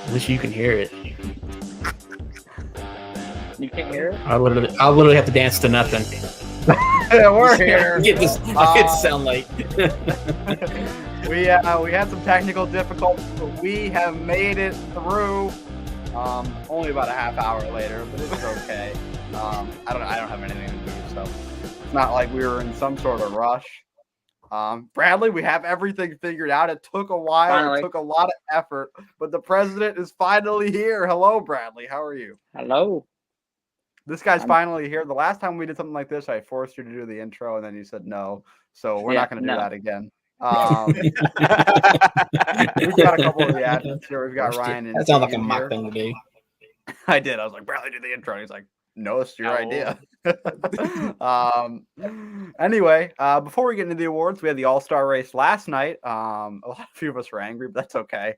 At least you can hear it. You can't hear it? I literally have to dance to nothing. We're here. I get to sound like. We had some technical difficulties, but we have made it through. Only about a half hour later, but it's okay. I don't have anything to do, so it's not like we were in some sort of rush. Bradley, we have everything figured out. It took a while. Finally. It took a lot of effort, but the president is finally here. Hello, Bradley. How are you? Hello. This guy's finally here. The last time we did something like this, I forced you to do the intro, and then you said no. So we're not going to do that again. We've got a couple of the admins here. We've got Ryan and that sounds like a mock thing to do. I did. I was like, Bradley, do the intro. And he's like, no, it's your idea. Anyway, before we get into the awards, we had the All-Star race last night. A few of us were angry, but that's okay.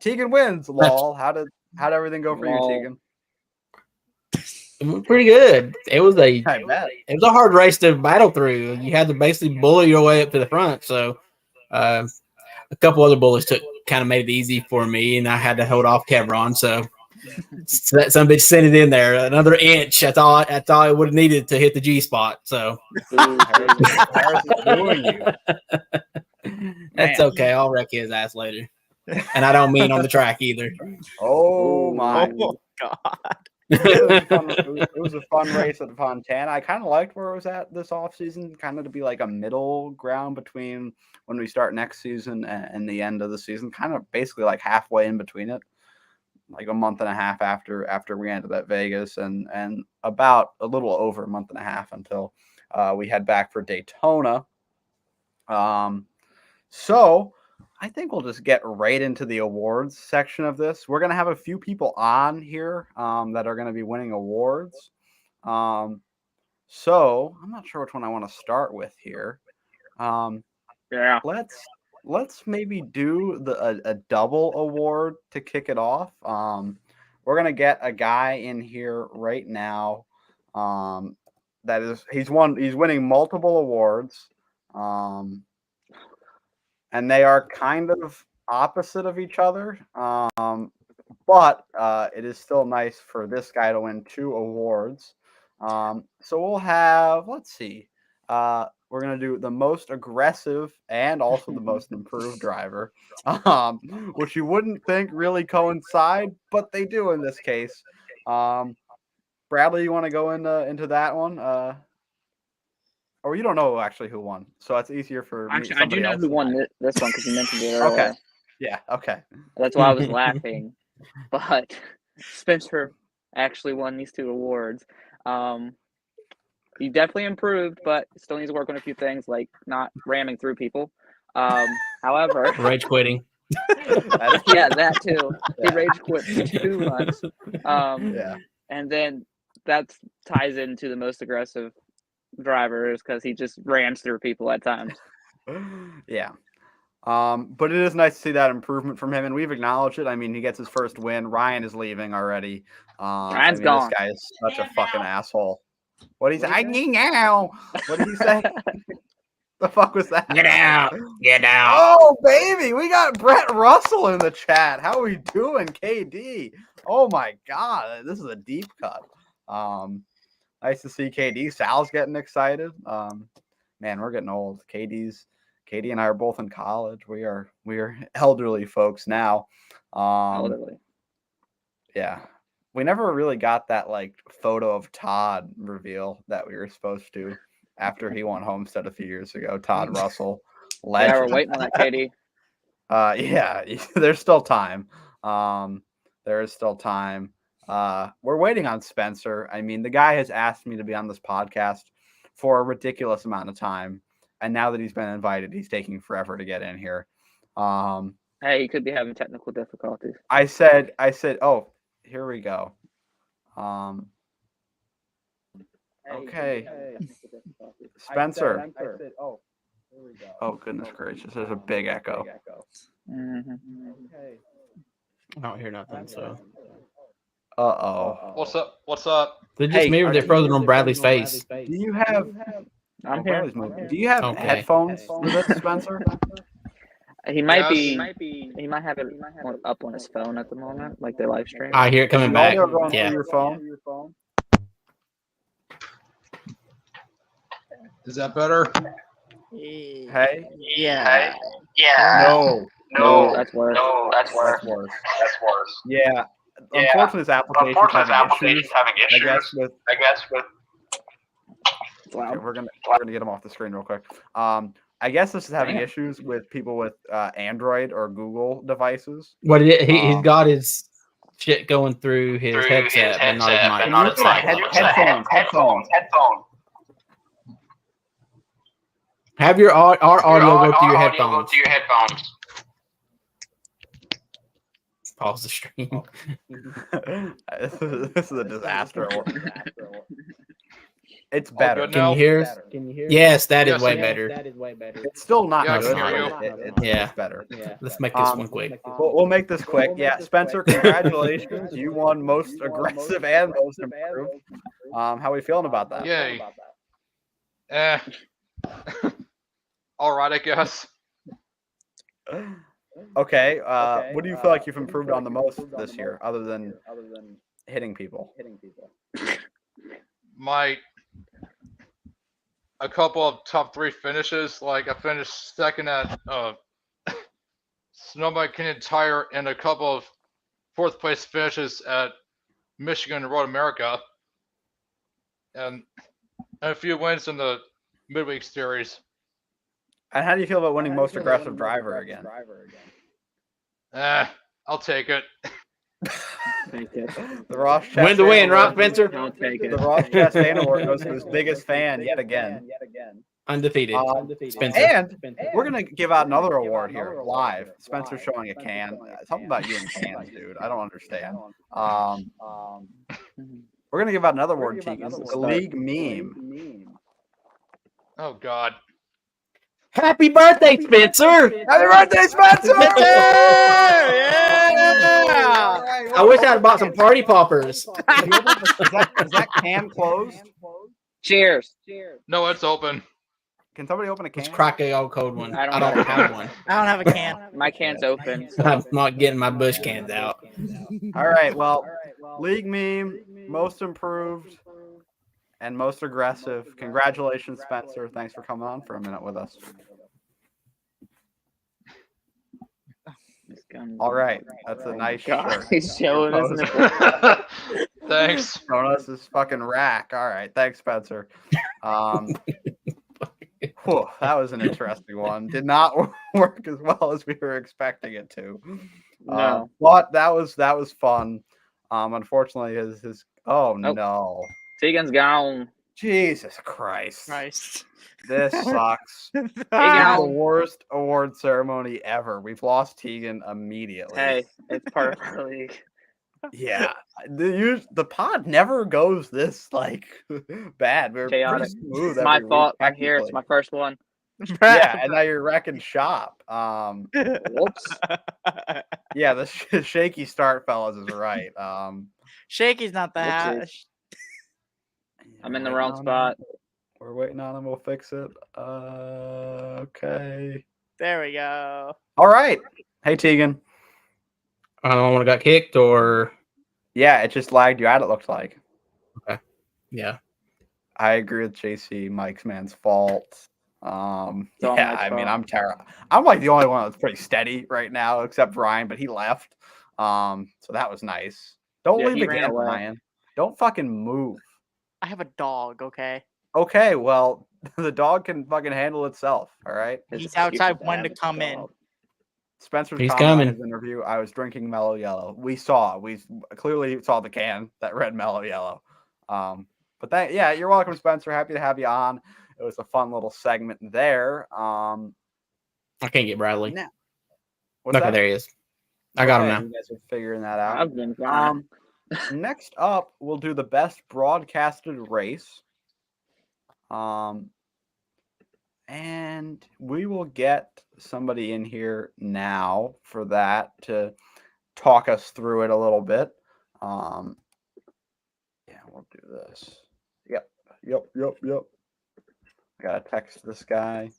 Tegan wins. Lol. How'd everything go for you, Tegan? Pretty good. It was a hard race to battle through. You had to basically bully your way up to the front. So a couple other bullies kind of made it easy for me, and I had to hold off Kevron. So that some bitch sent it in there another inch. That's all it would have needed to hit the G spot. So that's okay. I'll wreck his ass later, and I don't mean on the track either. Oh my god. It was a fun race at Fontana. I kind of liked where it was at this offseason, kind of to be like a middle ground between when we start next season and the end of the season, kind of basically like halfway in between it, like a month and a half after we ended at Vegas, and about a little over a month and a half until we head back for Daytona. So I think we'll just get right into the awards section of this. We're going to have a few people on here that are going to be winning awards. So I'm not sure which one I want to start with here. Let's maybe do a double award to kick it off. We're going to get a guy in here right now. He's winning multiple awards. And they are kind of opposite of each other. But it is still nice for this guy to win 2 awards. So we'll have, let's see. We're going to do the most aggressive and also the most improved driver, which you wouldn't think really coincide, but they do in this case. Bradley, you want to go into that one? Or you don't know actually who won, so it's easier for actually. I do know who won this one because you mentioned it earlier. Okay, yeah, okay. That's why I was laughing. But Spencer actually won these 2 awards. He definitely improved, but still needs to work on a few things like not ramming through people. However, rage quitting. That too. He rage quit too much. And then that ties into the most aggressive drivers because he just rams through people at times. Yeah. But it is nice to see that improvement from him, and we've acknowledged it. I mean, he gets his first win. Ryan is leaving already. Ryan's gone. This guy is such a fucking asshole. What did he say? What did he say? The fuck was that? Get out. Oh, baby. We got Brett Russell in the chat. How are we doing, KD? Oh, my God. This is a deep cut. Nice to see KD. Sal's getting excited. Man, we're getting old. KD and I are both in college. We are elderly folks now. Elderly. Yeah. We never really got that like photo of Todd reveal that we were supposed to after he won Homestead a few years ago. Todd Russell. Legend. Yeah, we're waiting on that, KD. Yeah, there's still time. There is still time. We're waiting on Spencer. I mean, the guy has asked me to be on this podcast for a ridiculous amount of time. And now that he's been invited, he's taking forever to get in here. Hey, he could be having technical difficulties. I said, oh, here we go. Okay. Spencer. Oh, goodness gracious. There's a big echo. Mm-hmm. I don't hear nothing, so. Uh-oh. What's up? They're just me or they're frozen on Bradley's face. Do you have I'm here. Do you have headphones for this, Spencer? He might be. He might have it up on his phone at the moment, like the live stream. I hear it coming back. Yeah. Your phone. Is that better? Hey. Yeah. No. That's worse. That's worse. Yeah. Unfortunately, this application's having issues. I guess with. Okay, we're gonna get him off the screen real quick. I guess this is having issues with people with Android or Google devices. What he's got his shit going through his headset, but not his mic. Headphones. Have our audio go through your headphones. Pause the stream. This is a disaster. It's better. Can you hear us? Yes, that is way better. It's still not good. It's better. Let's make this one quick. We'll make this quick. Yeah, Spencer, congratulations. You won most aggressive and most improved. How are we feeling about that? Yay. All right, I guess. Okay. What do you feel like you've improved on the most this year, other than hitting people? A couple of top 3 finishes. Like I finished second at Snowbike Canyon Tire, and a couple of 4th place finishes at Michigan Road America, and a few wins in the midweek series. And how do you feel about winning most aggressive driver again? I'll take it. Thank you. The Ross Win the win, Ross Spencer. I'll take it. The Ross Chastain Award goes to his biggest fan yet again. Undefeated. Spencer. And we're gonna give out another award here live. Spencer's showing a can. Something about you and cans, dude. I don't understand. We're gonna give out another award, Tegan. The league meme. Oh God. Happy birthday, Spencer! Happy birthday, Spencer! Yeah! I wish I'd bought some party poppers. Is that can closed? Cheers. No, it's open. Can somebody open a can? Let's crack a old cold one. I I don't don't have one. I don't have a can. My can's open. I'm not getting my Bush cans out. All right. Well, league meme, most improved, and most aggressive. Congratulations, Spencer. Thanks for coming on for a minute with us. All right. That's a nice shirt. He's showing us. Thanks. Showing us his fucking rack. All right. Thanks, Spencer. Whew, that was an interesting one. Did not work as well as we were expecting it to. No. But that was fun. Unfortunately, his no. Tegan's gone. Jesus Christ. This sucks. This is the worst award ceremony ever. We've lost Tegan immediately. Hey, it's part of our league. Yeah. The pod never goes this bad. We're chaotic. pretty smooth. It's my every fault. week, I'm here. It's my first one. Yeah, and now you're wrecking shop. Whoops. Yeah, the shaky start, fellas, is right. Shaky's not the hash. I'm in the wrong spot. We're waiting on him. We'll fix it. Okay. There we go. All right. Hey, Tegan. I don't know when I got kicked or. Yeah, it just lagged you out, it looked like. Okay. Yeah. I agree with JC. Mike's man's fault. I'm terrible. I'm like the only one that's pretty steady right now, except Ryan, but he left. So that was nice. Don't leave again, Ryan. Don't fucking move. I have a dog, okay? Okay, well, the dog can fucking handle itself, all right? He's outside when to come in. Spencer's He's comment coming. in his interview, I was drinking Mellow Yellow. We clearly saw the can that read Mellow Yellow. But you're welcome, Spencer. Happy to have you on. It was a fun little segment there. I can't get Bradley. What's Okay, that? there he is. I got him now. You guys are figuring that out. I've been gone. Next up, we'll do the best broadcasted race. And we will get somebody in here now for that to talk us through it a little bit. We'll do this. Yep. I got to text this guy.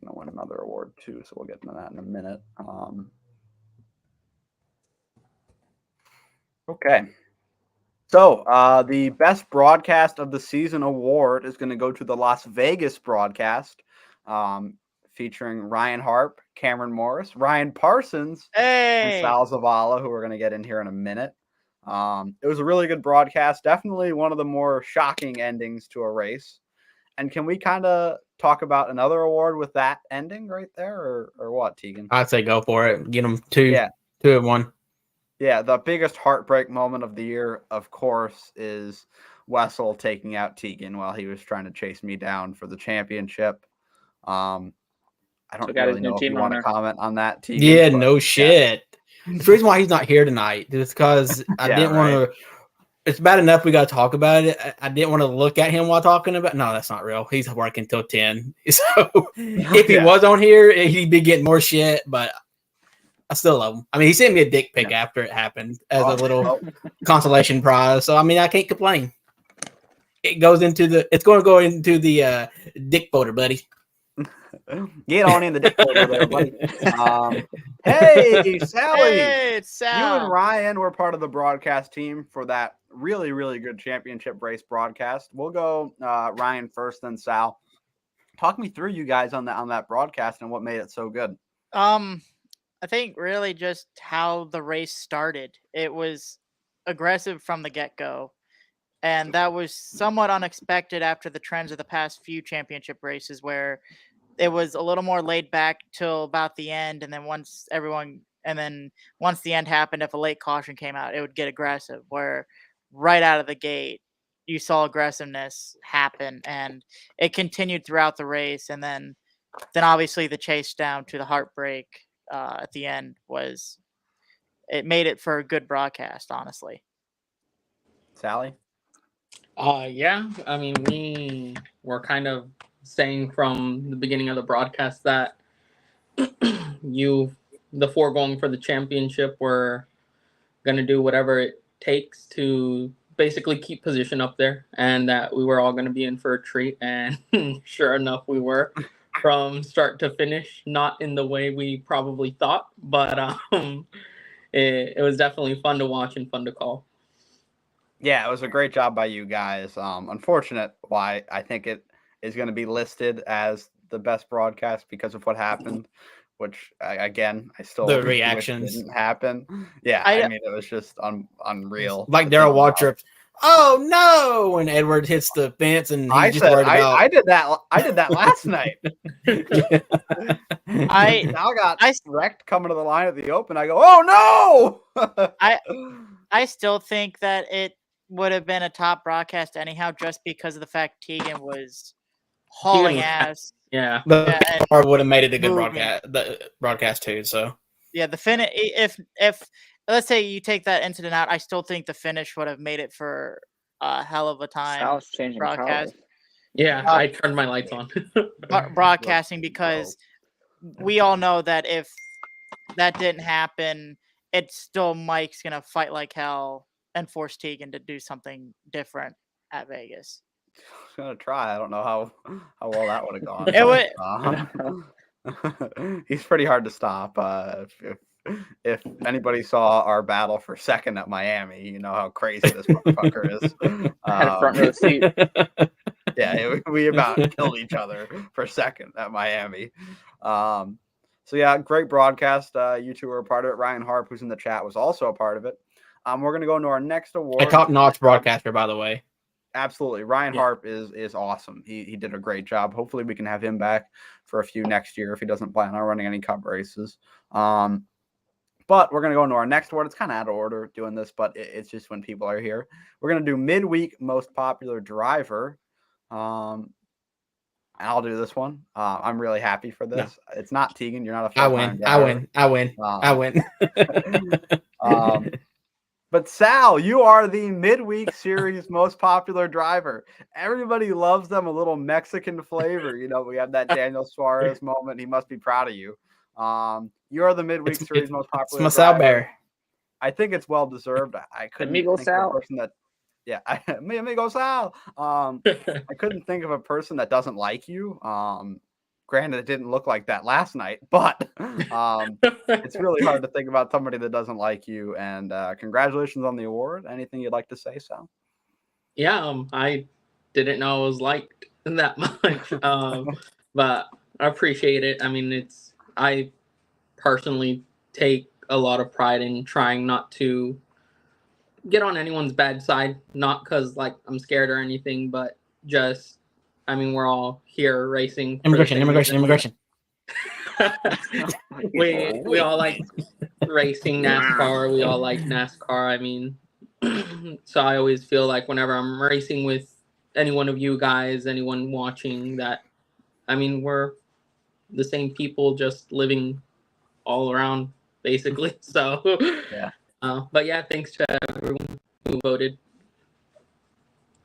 I'm going to win another award too, so we'll get into that in a minute. Okay. So the best broadcast of the season award is going to go to the Las Vegas broadcast, featuring Ryan Harp, Cameron Morris, Ryan Parsons, and Hey, Sal Zavala, who we're going to get in here in a minute. It was a really good broadcast. Definitely one of the more shocking endings to a race. And can we kind of talk about another award with that ending right there, or what, Tegan? I'd say go for it. Get them two and one. Yeah, the biggest heartbreak moment of the year, of course, is Wessel taking out Tegan while he was trying to chase me down for the championship. I don't really know if you want to comment on that, Tegan. Yeah, no shit. Yeah. The reason why he's not here tonight is because I didn't want to. It's bad enough we got to talk about it. I didn't want to look at him while talking about. No, that's not real. He's working till 10. So if he was on here, he'd be getting more shit. But I still love him. I mean, he sent me a dick pic after it happened as a little consolation prize. So I mean, I can't complain. It's going to go into the dick folder, buddy. Get on in the dick folder there, buddy. Hey, Sally. Hey, it's Sal. You and Ryan were part of the broadcast team for that really, really good championship race broadcast. We'll go Ryan first, then Sal. Talk me through you guys on that broadcast and what made it so good. I think really just how the race started. It was aggressive from the get-go, and that was somewhat unexpected after the trends of the past few championship races where it was a little more laid back till about the end, and then once the end happened, if a late caution came out, it would get aggressive, where right out of the gate you saw aggressiveness happen, and it continued throughout the race, and then obviously the chase down to the heartbreak at the end made it for a good broadcast, honestly. Sally? Yeah, I mean, we were kind of saying from the beginning of the broadcast that the four going for the championship were going to do whatever it takes to basically keep position up there, and that we were all going to be in for a treat. And sure enough, we were. From start to finish, not in the way we probably thought, but it was definitely fun to watch and fun to call. Yeah, it was a great job by you guys. Unfortunate why I think it is going to be listed as the best broadcast because of what happened, which I still the reactions didn't happen. Yeah, I mean it was just unreal. Like Daryl Waltrip. Oh no! When Edward hits the fence and he's just worried about. I did that last night. Now got wrecked coming to the line at the Open. I go, oh no! I still think that it would have been a top broadcast anyhow, just because of the fact Tegan was hauling ass. Yeah, the car would have made it a good broadcast. The broadcast too. So yeah, the finish. If let's say you take that incident out, I still think the finish would have made it for a hell of a time broadcast. Yeah, I turned my lights on. Broadcasting, because we all know that if that didn't happen, it's still Mike's going to fight like hell and force Tegan to do something different at Vegas. I was going to try. I don't know how well that would have gone. He's pretty hard to stop. If anybody saw our battle for second at Miami, you know how crazy this motherfucker is. Had a front row seat. Yeah, we about killed each other for second at Miami. So yeah, great broadcast. You two were a part of it. Ryan Harp, who's in the chat, was also a part of it. We're going to go into our next award. A top-notch broadcaster, by the way. Absolutely. Ryan Harp is awesome. He did a great job. Hopefully we can have him back for a few next year if he doesn't plan on running any cup races. But we're going to go into our next award. It's kind of out of order doing this, but it's just when people are here. We're going to do midweek most popular driver. I'll do this one. I'm really happy for this. No. It's not Tegan. You're not a full-time driver. I win. But Sal, you are the midweek series most popular driver. Everybody loves them a little Mexican flavor. You know, we have that Daniel Suarez moment. He must be proud of you. You are the midweek series most popular. It's my Sal Bear. I think it's well deserved. I couldn't think of a person that. Yeah, mi amigo Sal. I couldn't think of a person that doesn't like you. Granted, it didn't look like that last night, but it's really hard to think about somebody that doesn't like you. And congratulations on the award. Anything you'd like to say, Sal? Yeah, I didn't know I was liked that much, but I appreciate it. I mean, I personally take a lot of pride in trying not to get on anyone's bad side, not because like I'm scared or anything, but just, I mean, we're all here racing. Immigration. We all like racing NASCAR. We all like NASCAR. I mean, so I always feel like whenever I'm racing with any one of you guys, anyone watching, that, I mean, we're the same people just living all around basically. So Yeah. But yeah, thanks to everyone who voted.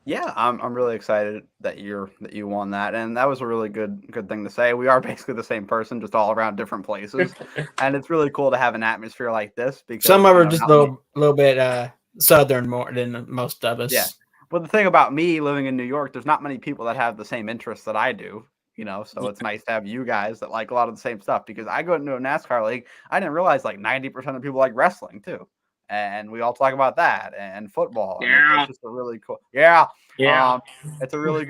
Yeah, I'm really excited that you won that, and that was a really good thing to say. We are basically the same person, just all around different places, and it's really cool to have an atmosphere like this because some of them are just a little bit southern more than most of us. Yeah, but the thing about me living in New York, there's not many people that have the same interests that I do. So it's nice to have you guys that like a lot of the same stuff because I go into a NASCAR league. I didn't realize like 90% of people like wrestling too. And we all talk about that and football. Yeah. It's just a really cool. Yeah. Yeah. It's a really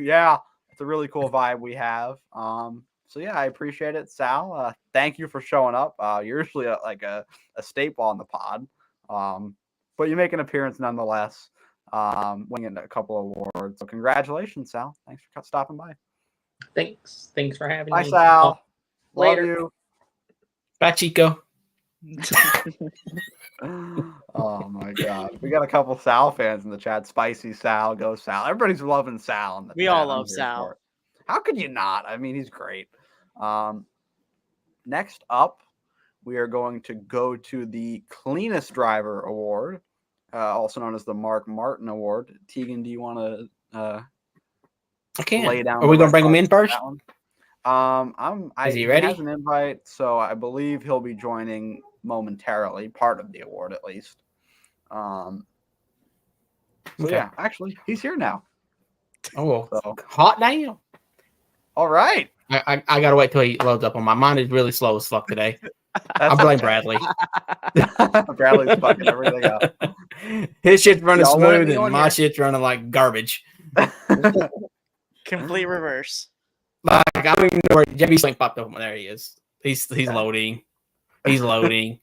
cool vibe we have. So yeah, I appreciate it, Sal. Thank you for showing up. You're usually like a staple on the pod. But you make an appearance nonetheless. Winning a couple of awards. So congratulations, Sal. Thanks for stopping by. Thanks for having Bye, me. Sal. Later. Love you. Bye, Chico. Oh my God, we got a couple Sal fans in the chat. Spicy Sal, go Sal. Everybody's loving Sal in the We chat. all I'm love here Sal. for it. How could you not? I mean, he's great. Next up, we are going to go to the Cleanest Driver Award, also known as the Mark Martin Award. Tegan, do you want to I can. lay down? Are we gonna bring him in first? Is he ready? He has an invite, so I believe he'll be joining momentarily, part of the award at least. So Okay. yeah, actually, he's here now. Oh, So hot damn! all right, I gotta wait till he loads up on my mind. Is really slow as fuck today. I That's blame okay. Bradley. Bradley's fucking everything up. His shit's running Y'all wanted smooth, me and on my here. shit's running like garbage. Complete reverse. Like I don't even know where JB's link popped up. There he is. He's loading. He's loading.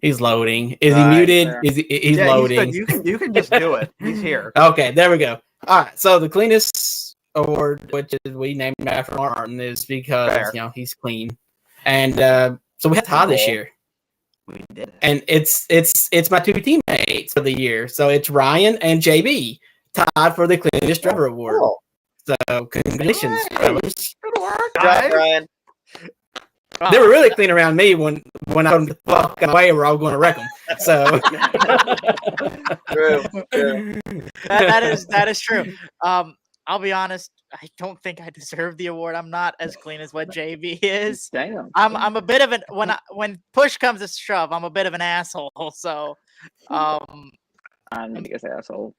He's loading. Is he All right, muted? there. He's Yeah, loading. he's good. You can just do it. He's here. Okay, there we go. All right, so the Cleanest Award, which is we named after Martin, is because Fair. he's clean, and so we had tie this year, We did it. and it's my two teammates for the year. So it's Ryan and JB tied for the Cleanest Driver Award. Cool. So congratulations, fellas. Good work, Good job, guys. Brian. They were really clean around me when I told them to fuck away. We're all going to wreck them. So True. That is true. I'll be honest. I don't think I deserve the award. I'm not as clean as what JB is. Damn. I'm a bit of an when push comes to shove, I'm a bit of an asshole. So, I'm the biggest asshole.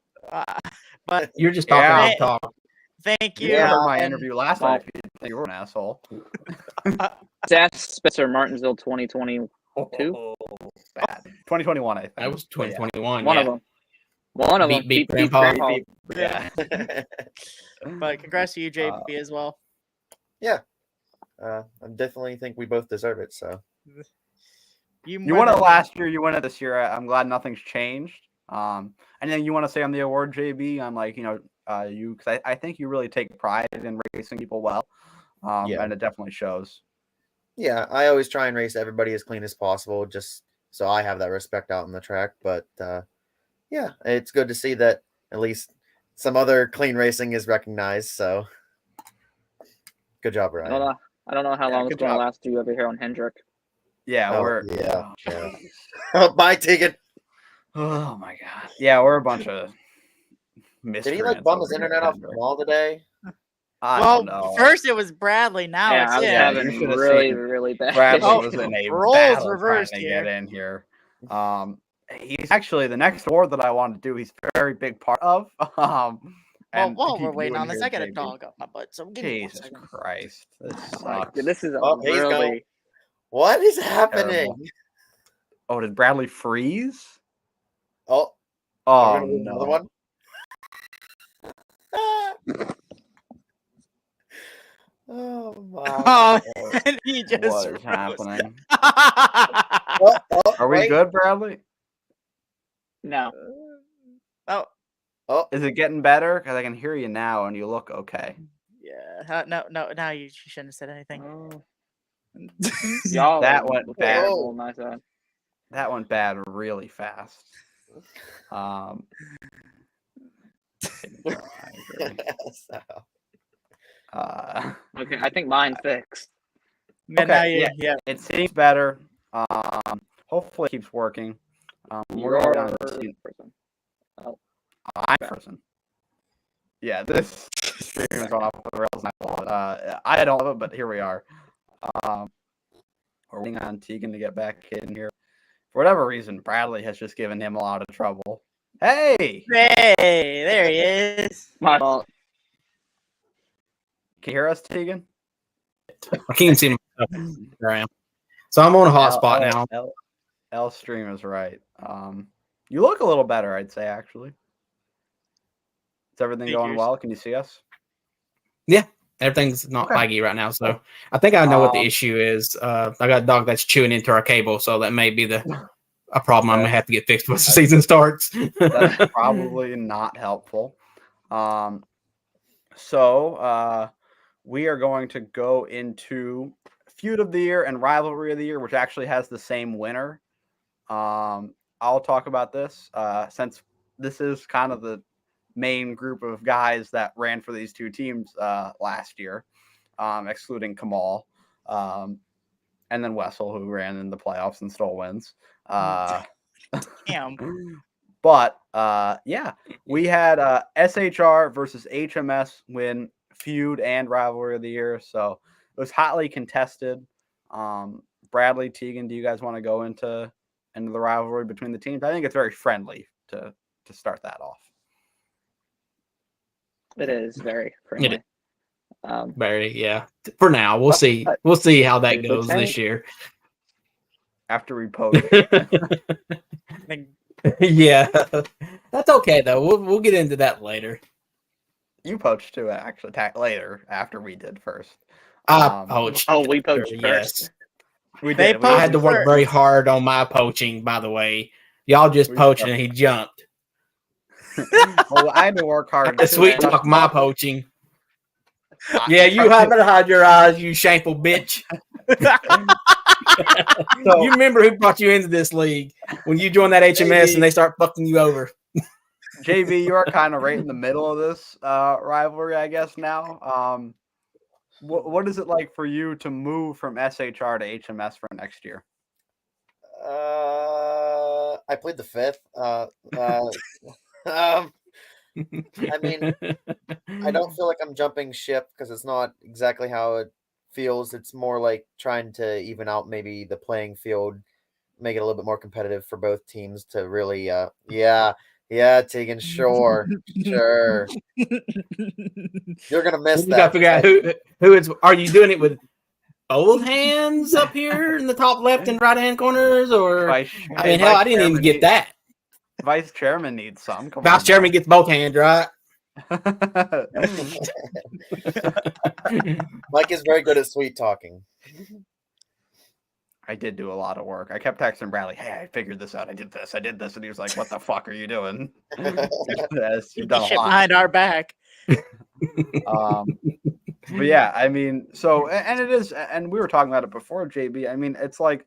but you're just talking Yeah. all talk. thank you. You heard my and- interview last night. If you think you were an asshole. That's Spencer Martinsville 2022. Bad. 2021, I think. That was 2021. One of them. One of them. Beat Grandpa. Yeah. But congrats to you, JB, as well. I definitely think we both deserve it. So You won it last year. You won it this year. I'm glad nothing's changed. And then you want to say on the award, JB, on like because I think you really take pride in racing people well. Yeah. And it definitely shows. yeah, I always try and race everybody as clean as possible, just so I have that respect out on the track. But yeah, it's good to see that at least some other clean racing is recognized. So good job, I Ryan. don't know how Yeah, long it's good going to job. last you over here on Hendrick. Yeah, Oh, we're yeah, oh, yeah. jeez. Bye, Tegan. Oh my god. Yeah, we're a bunch of Did he like bum his internet off the wall today? I Well, don't know. first it was Bradley. Now Yeah, it's I was him. Yeah, having you should've really, seen really bad. Bradley Oh, was in a roles battle reversed trying to here. get in here. he's actually the next award that I want to do. He's a very big part of. Well, and while to we're keep waiting you in on this, here, I got a JB. dog up my butt, so give me 1 Jesus second. Christ, this Like, sucks. this is a Oh, he's really going. What is happening? Terrible. Oh, did Bradley freeze? Oh, Oh we're gonna lose another no! one. Oh my! Oh, and he just What is froze. happening? Oh, Are we wait. good, Bradley? no. Oh, Oh, Is it getting better? Because I can hear you now, and you look okay. yeah. No. Now you shouldn't have said anything. Oh. Y'all That are went bad. terrible on my side. That went bad really fast. I agree. so, Okay, I think mine's fixed. Yeah, Okay, now you, yeah. It seems better. Hopefully it keeps working. We're You're going the to person. I'm person. Yeah, this stream is going off the rails. My fault. I don't love it, but here we are. We're waiting on Tegan to get back in here. For whatever reason, Bradley has just given him a lot of trouble. Hey! Hey, there he is. My fault. Can you hear us, Tegan? I can't even see myself. There I am. So I'm on a hotspot now. L stream is right. You look a little better, I'd say, actually. Is everything going Figures. well? Can you see us? Yeah, everything's not laggy right now. So I think I know what the issue is. I got a dog that's chewing into our cable, so that may be a problem I'm gonna have to get fixed once the season starts. That's probably not helpful. So we are going to go into Feud of the Year and Rivalry of the Year, which actually has the same winner. I'll talk about this since this is kind of the main group of guys that ran for these two teams last year, excluding Kamal, and then Wessel, who ran in the playoffs and stole wins. Damn. But yeah, we had SHR versus HMS win Feud and Rivalry of the Year, so it was hotly contested. Bradley, Tegan, do you guys want to go into the rivalry between the teams? I think it's very friendly to start that off. It is very friendly. Very, yeah. For now, we'll see. We'll see how that goes this year. After we poach. Yeah, that's okay though. We'll get into that later. You poached too, actually. Later, after we did first. I poached. Oh, we poached first. Yes, we did. I had to work very hard on my poaching. By the way, y'all just poached and he jumped. Well, I had to work hard. Sweet talk my poaching. Yeah, you better hide your eyes, you shameful bitch. So, you remember who brought you into this league when you joined that HMS and they start fucking you over. JB, you are kind of right in the middle of this rivalry, I guess, now. What is it like for you to move from SHR to HMS for next year? I played the fifth. I mean, I don't feel like I'm jumping ship because it's not exactly how it feels. It's more like trying to even out maybe the playing field, make it a little bit more competitive for both teams to really, yeah, Tegan, sure. You're gonna miss You that. gotta figure out who it's. Are you doing it with both hands up here in the top left and right hand corners, or I mean, hell, I didn't even get that. Vice chairman needs some. Vice chairman gets both hands, right? Mike is very good at sweet talking. I did do a lot of work. I kept texting Bradley, "Hey, I figured this out. I did this, and he was like, "What the fuck are you doing?" Yes, you've done a lot behind our back. But yeah, I mean, so and it is, and we were talking about it before, JB. I mean, it's like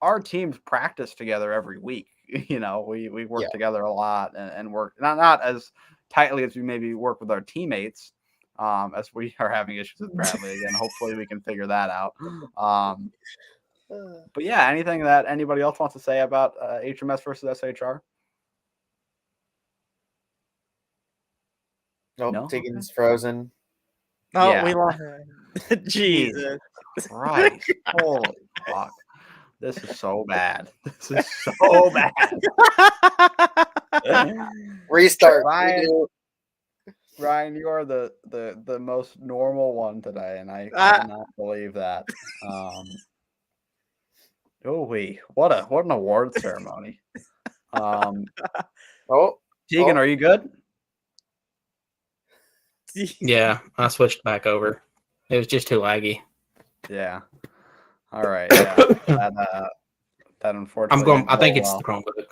our teams practice together every week. You know, we work together a lot and work not as tightly as we maybe work with our teammates, as we are having issues with Bradley again. Hopefully we can figure that out. But yeah, anything that anybody else wants to say about HMS versus SHR? Nope, No? Tegan's frozen. Oh, Yeah. we lost. Jesus Christ. Holy fuck. This is so bad. This is so bad. Restart. Ryan, Ryan, you are the most normal one today, and I cannot believe that. What an award ceremony. Oh, Tegan, are you good? Yeah, I switched back over. It was just too laggy. Yeah. All right. Yeah. That unfortunately. I think it's the Chromebook.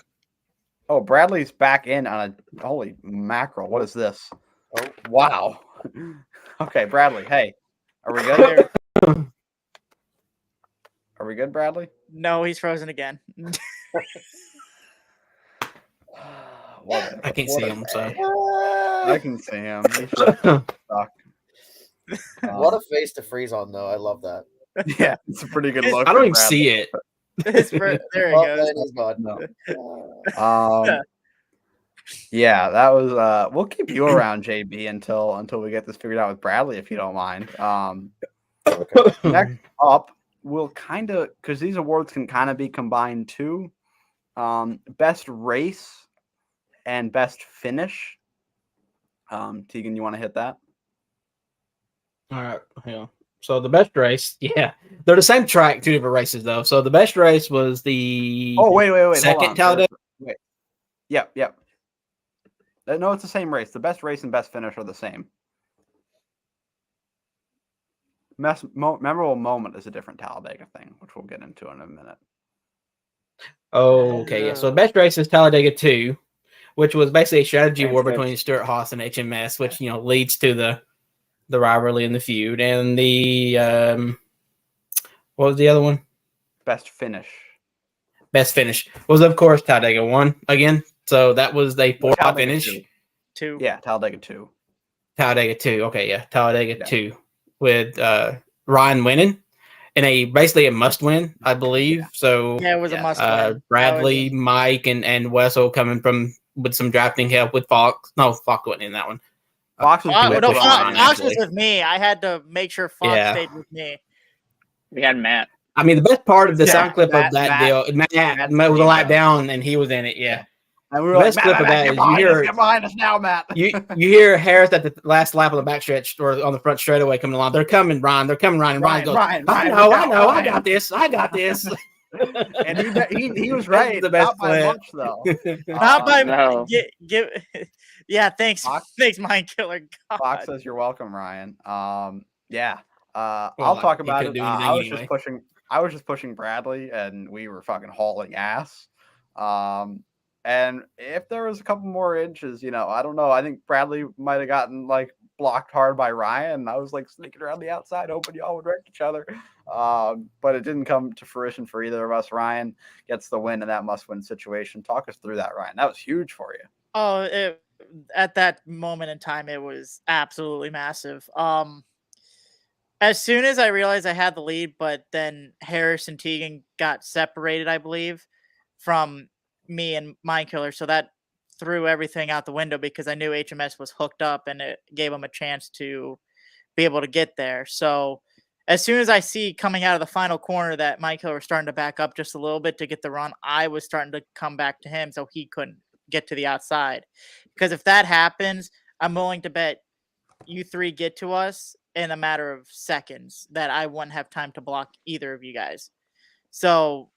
Oh, Bradley's back in on a holy mackerel. What is this? Oh. Wow. Okay, Bradley. Hey, are we good? Are we good, Bradley? No, he's frozen again. I can't see him, so I can see him. He's just stuck. What a face to freeze on, though. I love that. Yeah, it's a pretty good look. I don't even see it. There he goes. That is God. No. Yeah, that was. We'll keep you around, JB, until we get this figured out with Bradley, if you don't mind. Next up, we'll kind of, because these awards can kind of be combined too. Best race and best finish. Tegan, you want to hit that? All right, yeah. So the best race, yeah, they're the same track, two different races though. So the best race was the wait. second Talladega. Wait. Yep. No, it's the same race. The best race and best finish are the same. Memorable moment is a different Talladega thing, which we'll get into in a minute. Oh, okay, yeah. So the best race is Talladega 2, which was basically a strategy war between Stuart Haas and HMS, which leads to the rivalry and the feud. And the what was the other one? Best finish. Best finish was, of course, Talladega 1 again. So that was the 4-5 finish. 2. Yeah, Talladega 2. Talladega 2. Okay, yeah. Talladega 2 with Ryan winning in basically a must win, I believe. Yeah. So yeah, it was a must win. Bradley, Mike, and Wessel coming from with some drafting help with Fox. No, Fox wasn't in that one. Fox was Fox was with me. I had to make sure Fox stayed with me. We had Matt. I mean, the best part of the sound clip Matt, of that deal, Matt was a lap down, and he was in it. Yeah. And we were the best clip of that is you hear get behind us now, Matt. you hear Harris at the last lap on the backstretch or on the front straightaway coming along. They're coming, Ryan. They're coming, Ryan. And Ryan goes, I know. I got this. And he was right. The best not by much, though. Not by no. Yeah, thanks. Fox? Thanks, Mind Killer. God. Fox says you're welcome, Ryan. Yeah. Well, I'll talk about it. I was anyway. just pushing Bradley, and we were fucking hauling ass. And if there was a couple more inches, I don't know. I think Bradley might have gotten like blocked hard by Ryan. I was like sneaking around the outside, hoping y'all would wreck each other. But it didn't come to fruition for either of us. Ryan gets the win in that must-win situation. Talk us through that, Ryan. That was huge for you. Oh, at that moment in time, it was absolutely massive. As soon as I realized I had the lead, but then Harris and Tegan got separated, I believe, from me and Mind Killer, so that threw everything out the window because I knew HMS was hooked up and it gave them a chance to be able to get there. So as soon as I see coming out of the final corner that Mind Killer was starting to back up just a little bit to get the run, I was starting to come back to him so he couldn't get to the outside. Because if that happens, I'm willing to bet you three get to us in a matter of seconds that I wouldn't have time to block either of you guys. So,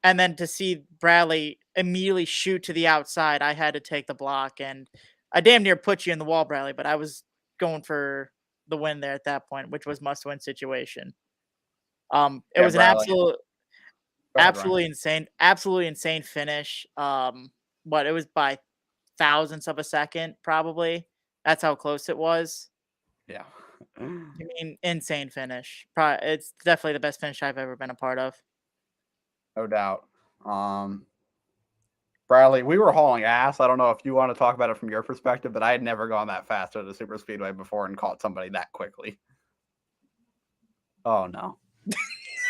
and then to see Bradley immediately shoot to the outside, I had to take the block, and I damn near put you in the wall, Bradley, but I was going for the win there at that point, which was must-win situation. It was Bradley. an absolutely insane finish. But it was by thousandths of a second, probably. That's how close it was. Yeah. I mean, insane finish. It's definitely the best finish I've ever been a part of. No doubt. Bradley, we were hauling ass. I don't know if you want to talk about it from your perspective, but I had never gone that fast at a super speedway before and caught somebody that quickly. Oh, no.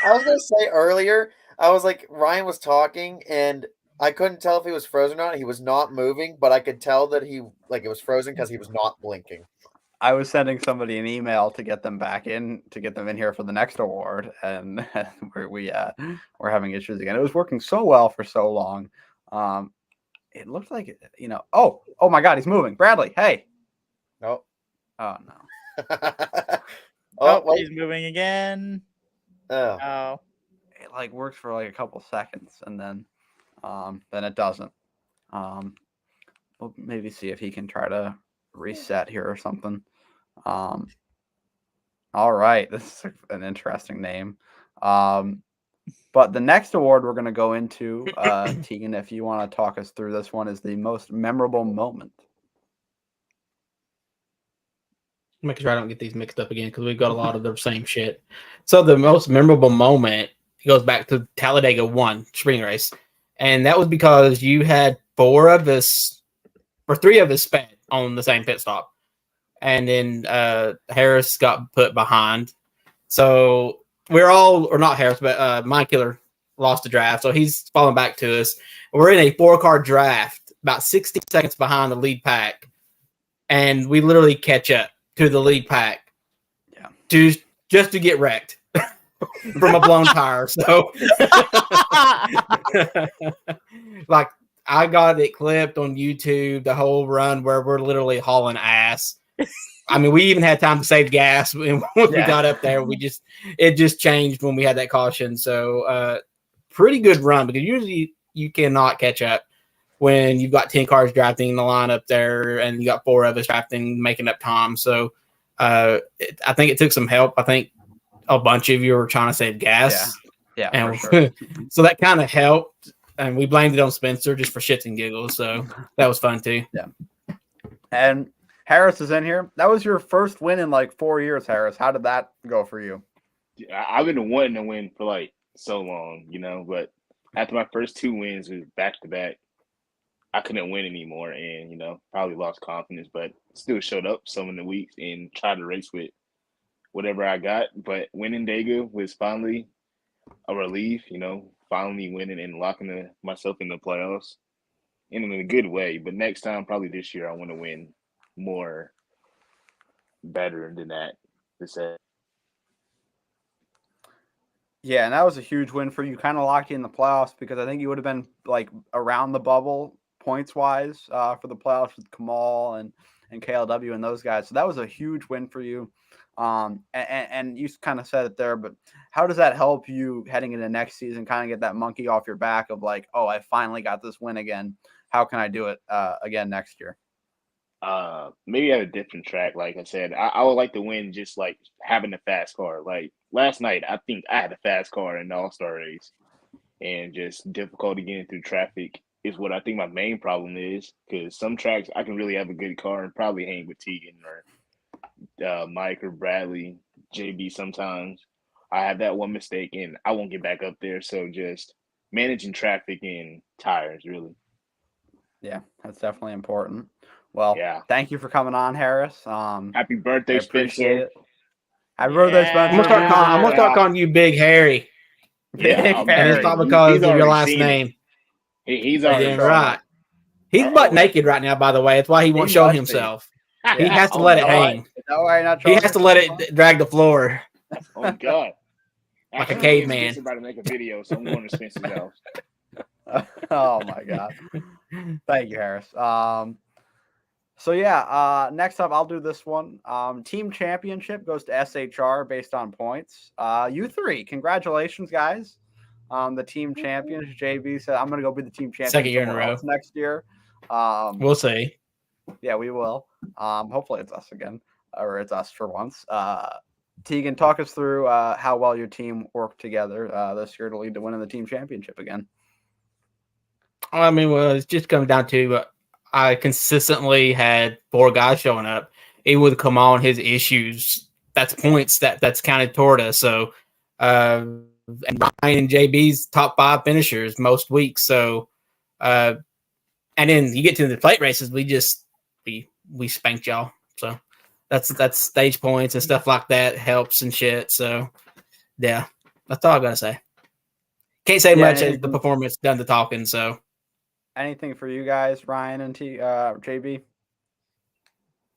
I was going to say earlier, I was like, Ryan was talking, and I couldn't tell if he was frozen or not. He was not moving, but I could tell that it was frozen because he was not blinking. I was sending somebody an email to get them back in, to get them in here for the next award, and we're having issues again. It was working so well for so long. It looked like Oh my God, he's moving. Bradley, hey. Oh. Oh no. Oh, wait. he's moving again. Oh. Oh. It like works for like a couple seconds, and then it doesn't. We'll maybe see if he can try to reset here or something. All right, this is an interesting name. But the next award we're going to go into, Tegan, if you want to talk us through this one, is the most memorable moment. Make sure I don't get these mixed up again because we've got a lot of the same shit. So the most memorable moment goes back to Talladega 1 spring race, and that was because you had 3 of us sped on the same pit stop, and then Harris got put behind. So we're all, or not Harris, but Mike Killer lost the draft, so he's falling back to us. We're in a 4-car draft, about 60 seconds behind the lead pack, and we literally catch up to the lead pack, just to get wrecked from a blown tire. So, like, I got it clipped on YouTube, the whole run where we're literally hauling ass. I mean, we even had time to save gas when we got up there. It just changed when we had that caution. So, pretty good run, because usually you cannot catch up when you've got 10 cars drafting in the line up there and you got 4 of us drafting, making up time. So, I think it took some help. I think a bunch of you were trying to save gas. Yeah, and for sure. so that kind of helped. And we blamed it on Spencer just for shits and giggles. So that was fun too. Yeah. And Harris is in here. That was your first win in like 4 years, Harris. How did that go for you? I've been wanting to win for like so long, but after my first 2 wins was back to back, I couldn't win anymore and, probably lost confidence, but still showed up some of the weeks and tried to race with whatever I got. But winning Dega was finally a relief, finally winning and locking myself in the playoffs in a good way. But next time, probably this year, I want to win more better than that to say. Yeah, and that was a huge win for you. Kind of locked you in the playoffs, because I think you would have been like around the bubble points wise for the playoffs with Kamal and KLW and those guys. So that was a huge win for you. And you kind of said it there, but how does that help you heading into next season? Kind of get that monkey off your back of like, oh, I finally got this win again. How can I do it again next year? Maybe at a different track. Like I said, I would like to win just like having a fast car. Like last night, I think I had a fast car in the All-Star race, and just difficulty getting through traffic is what I think my main problem is, because some tracks I can really have a good car and probably hang with Tegan or Mike or Bradley, JB sometimes. I have that one mistake and I won't get back up there. So just managing traffic and tires, really. Yeah, that's definitely important. Well, Yeah. Thank you for coming on, Harris. Happy birthday, I appreciate Spencer. it. Happy birthday, Spencer. I'm gonna start calling you Big Harry. Yeah, Big And it's not because of your last name. He's already Damn right. He's butt naked right now, by the way. That's why he won't show himself. He has to let it hang. He has to let it drag the floor. Oh God! Like a Actually, caveman. Spencer about to make a video, so I'm going to Spencer's house. Oh my God! Thank you, Harris. So yeah, next up I'll do this one. Team championship goes to SHR based on points. You 3, congratulations, guys. The team champions. JB said I'm going to go be the team champion. Second year in a row. Next year. We'll see. Yeah, we will. Hopefully it's us again, or it's us for once. Tegan, talk us through how well your team worked together this year to lead to winning the team championship again. I mean, well, it's just coming down to I consistently had 4 guys showing up. Even with Kamal and his issues, that's points that's counted toward us. So, and Ryan and JB's top 5 finishers most weeks. So, and then you get to the plate races, we spanked y'all. So that's stage points and stuff like that helps and shit. So, yeah, that's all I gotta say. Can't say much as the performance done the talking. So. Anything for you guys, Ryan and JB?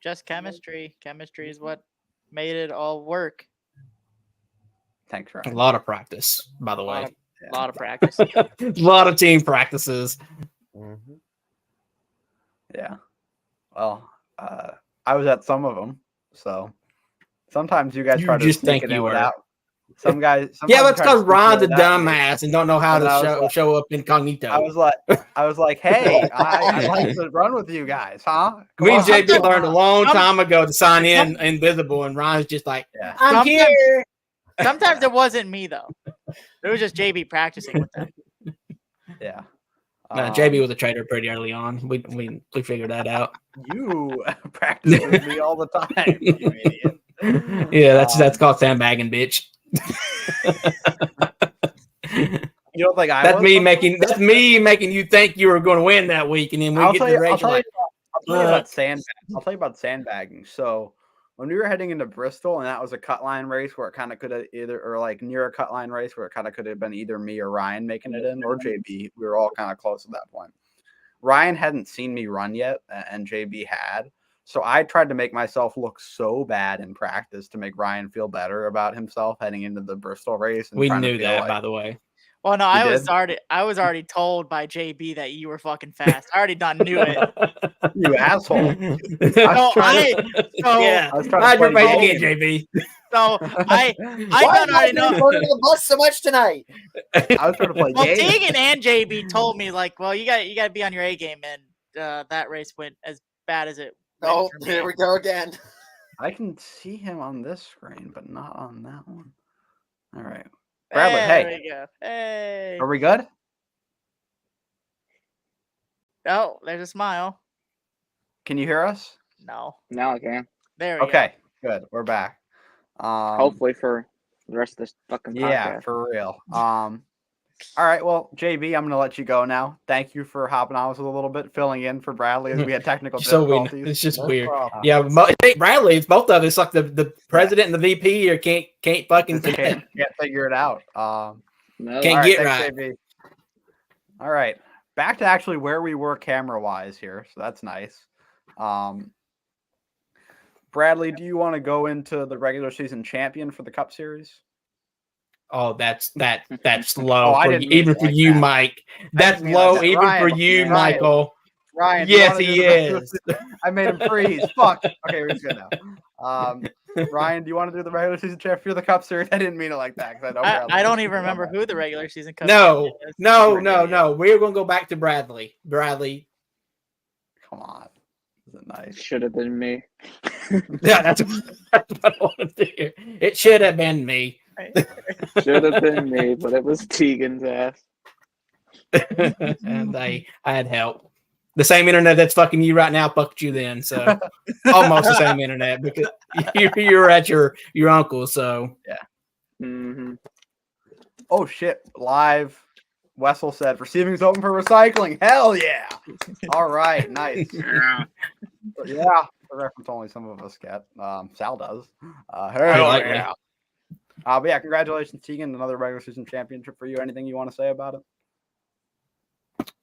just chemistry. Chemistry is what made it all work. Thanks, A Ryan. lot of practice, by the A way. lot of practice. A lot of team practices. Mhm. Yeah. Well, I was at some of them, so sometimes you guys You try to just sneak think it you in were. without. Some guys. Yeah, sometimes that's try to because sneak it in Ron's a without me. dumbass and don't know how And to I was like- show up incognito. I was like, hey, I'd like to run with you guys, huh? Come Me and on. JB learned a long some- time ago to sign in invisible, and Ron's just like, Yeah. I'm Sometimes- here. Sometimes it wasn't me though. It was just JB practicing with them. Yeah. JB was a traitor pretty early on. We figured that out. You practice with me all the time, you idiot. Yeah, that's called sandbagging, bitch. You don't think I That's was me sometimes? making you think you were going to win that week, and then we I'll get tell to you, the race. I'll tell you about sandbagging. I'll tell you about sandbagging. So when we were heading into Bristol, and that was a cut line race where it kind of could have either, or like near a cut line race where it kind of could have been either me or Ryan making it in, or JB. We were all kind of close at that point. Ryan hadn't seen me run yet, and JB had. So I tried to make myself look so bad in practice to make Ryan feel better about himself heading into the Bristol race. And We trying to knew feel that, like, by the way. Well, no, You I was already told by JB that you were fucking fast. I already done knew it. you asshole. So I yeah. I was trying to Hide your play face games. again, JB. so I Why done am I already being know. thrown under the bus so much tonight? I was trying to play Well, games. Tegan and JB told me like, well, you got to be on your A game, and that race went as bad as it. went Oh, for me. here we go again. I can see him on this screen, but not on that one. All right. Bradley, There hey. we go. Hey. Are we good? Oh, there's a smile. Can you hear us? No. Now I can. There we go. Okay, good. We're back. Hopefully for the rest of this fucking Yeah, podcast. for real. All right, well, JB, I'm gonna let you go now. Thank you for hopping on with us a little bit, filling in for Bradley as we had technical So difficulties. it's just No weird. problem. Yeah, I think Bradley, it's both of us. Like the president and the VP here can't fucking Just can't figure it out. No. Can't all right, get thanks, right. JB. All right, back to actually where we were camera wise here, so that's nice. Bradley, do you want to go into the regular season champion for the Cup Series? Oh, that's low. Oh, I for didn't you, mean even it for like you, that. Mike. I That's didn't mean like low, that. even for Ryan, you, Ryan. Michael. Ryan, do you Yes, wanna do he the regular is. season- I made him freeze. Fuck. Okay, we're good now. Ryan, do you want to do the regular season champion for the Cup Series? I didn't mean it like that. I don't even remember who the regular season cup No, champion is. no, You're an no, idiot. no. We're gonna go back to Bradley. Bradley. Come on. Isn't it nice? Should have been me. Yeah, that's what I want to hear. It should have been me. Should have been me, but it was Tegan's ass. And I had help. The same internet that's fucking you right now fucked you then. So almost the same internet because you're at your uncle. So Mm-hmm. Oh shit! Live. Wessel said receiving is open for recycling. Hell yeah! All right, nice. Yeah. Yeah, the reference only some of us get. Sal does. Hell Pretty likely. yeah. But yeah, congratulations, Tegan. Another regular season championship for you. Anything you want to say about it?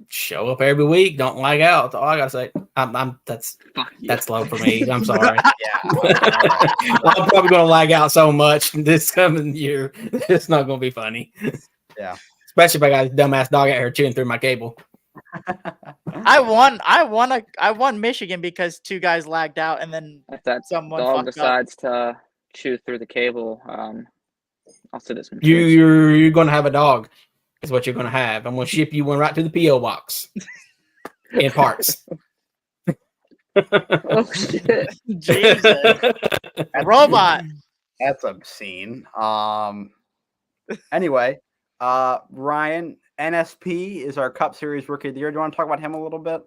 show up every week. Don't lag out. That's all I gotta say. Fuck you. That's low for me. I'm sorry. Yeah. All right. I'm probably gonna lag out so much this coming year. It's not gonna be funny. Yeah. Especially if I got a dumbass dog out here chewing through my cable. I won Michigan because two guys lagged out and then If that someone dog fucked up. decides to chew through the cable, I'll sit this one. You're gonna have a dog. Is what you're gonna have. I'm gonna ship you one right to the PO box in parts. Oh shit! Jesus. A robot. That's obscene. Anyway, Ryan, NSP is our Cup Series Rookie of the Year. Do you want to talk about him a little bit?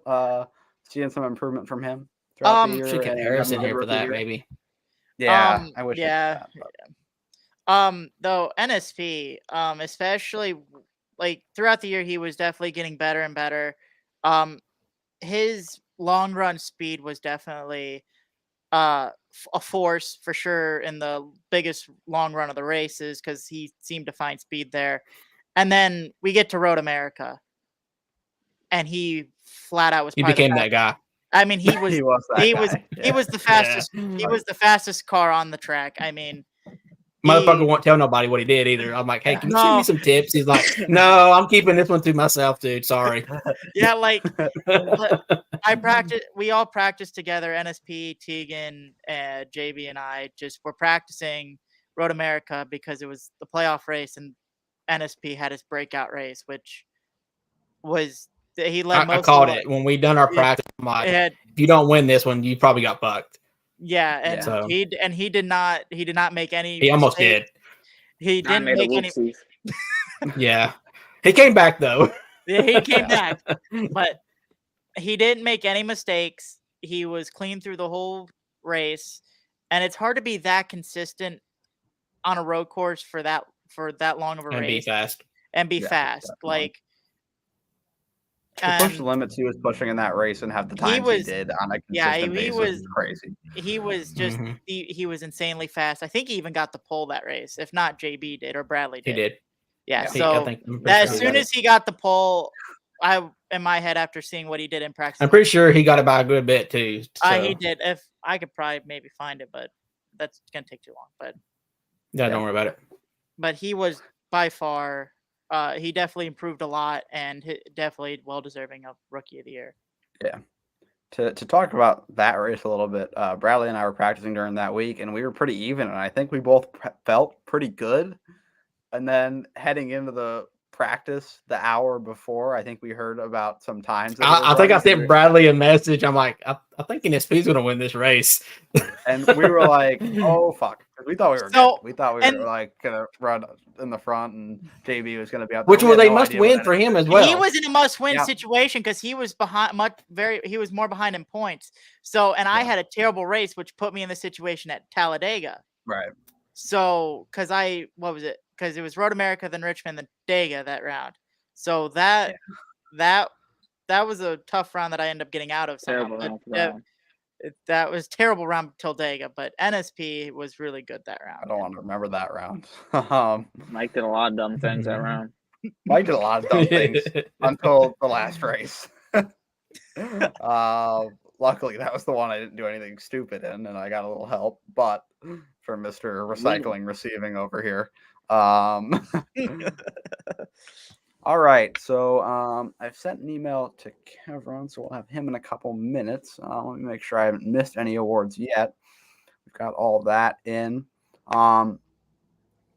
Seeing some improvement from him throughout the year. Should get and Harris in having a here good for rookie that, year? maybe. Yeah, I wish. Yeah. I did that, Though NSP, especially like throughout the year, he was definitely getting better and better. His long run speed was definitely a force for sure in the biggest long run of the races because he seemed to find speed there. And then we get to Road America, and he flat out was. He probably the became that guy. I mean, he was He was that he was guy. he was the fastest. He was the fastest car on the track. I mean, Motherfucker won't tell nobody what he did either. I'm like, hey, can you send me No. some tips? He's like, no, I'm keeping this one to myself, dude. Sorry. yeah, like we all practiced together, NSP, Tegan, JB, and I just were practicing Road America because it was the playoff race, and NSP had his breakout race, which was he led most. I called it when we done our practice. I'm like, if you don't win this one, you probably got fucked. Yeah, and So, he did not make any. He almost did. He didn't make any. Yeah, he came back though. Yeah, he came back, but he didn't make any mistakes. He was clean through the whole race, and it's hard to be that consistent on a road course for that long of a race and be fast. Definitely. Like to push the limits he was pushing in that race and have the times he did on a consistent basis was crazy. He was just he was insanely fast. I think he even got the pole that race. If not, JB did or Bradley did. He did. Yeah. So as soon as he got the pole, in my head after seeing what he did in practice, I'm pretty sure he got it by a good bit too. So. He did. If I could probably maybe find it, but that's gonna take too long. But don't worry about it. But he was by far. He definitely improved a lot, and definitely well deserving of Rookie of the Year. Yeah. To talk about that race a little bit, Bradley and I were practicing during that week, and we were pretty even, and I think we both felt pretty good. And then heading into the practice the hour before, I think we heard about some times. I think I sent Bradley a message. I'm like, I think NSP's going to win this race. And we were like, oh, fuck. We thought we were good. We thought we were like going to run in the front and JB was going to be out there. Which was a must win for him as well. He was in a must win situation because he was behind he was more behind in points. So, and I had a terrible race, which put me in the situation at Talladega. Right. So, because because it was Road America, then Richmond, then Dega that round. So that was a tough round that I ended up getting out of. That was terrible round till Dega, but NSP was really good that round. I don't want to remember that round. Mike did a lot of dumb things that round. Mike did a lot of dumb things until the last race. Luckily, that was the one I didn't do anything stupid in, and I got a little help. But from Mr. Recycling Receiving over here. All right, so I've sent an email to Kevin, so we'll have him in a couple minutes. Let me make sure I haven't missed any awards yet. We've got all that in.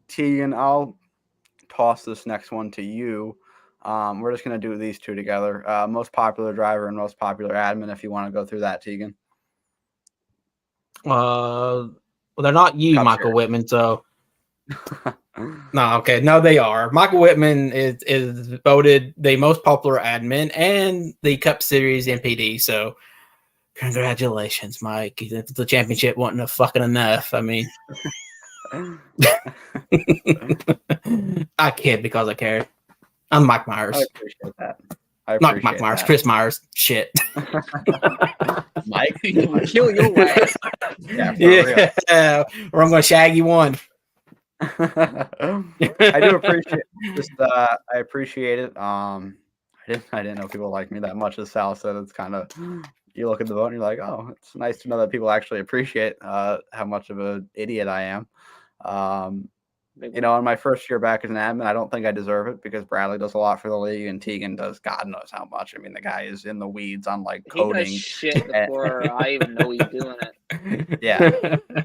Tegan, I'll toss this next one to you. We're just going to do these two together. Most popular driver and most popular admin, if you want to go through that, Tegan. Well, they're not you, Michael Whitman, so... No, okay. No, they are. Michael Whitman is voted the most popular admin and the Cup Series MPD. So, congratulations, Mike. If the championship wasn't fucking enough, I mean, I kid because I care. I'm Mike Myers. I appreciate that. Not Mike Myers, Chris Myers. Shit. Mike, kill your ass. Yeah, or I'm gonna shag you one. I do appreciate I appreciate it. I didn't know people like me that much, as Sal said. It's kind of, you look at the vote and you're like, oh, it's nice to know that people actually appreciate how much of an idiot I am. In my first year back as an admin, I don't think I deserve it because Bradley does a lot for the league and Tegan does God knows how much. I mean, the guy is in the weeds on like coding. He does shit before I even know he's doing it. Yeah.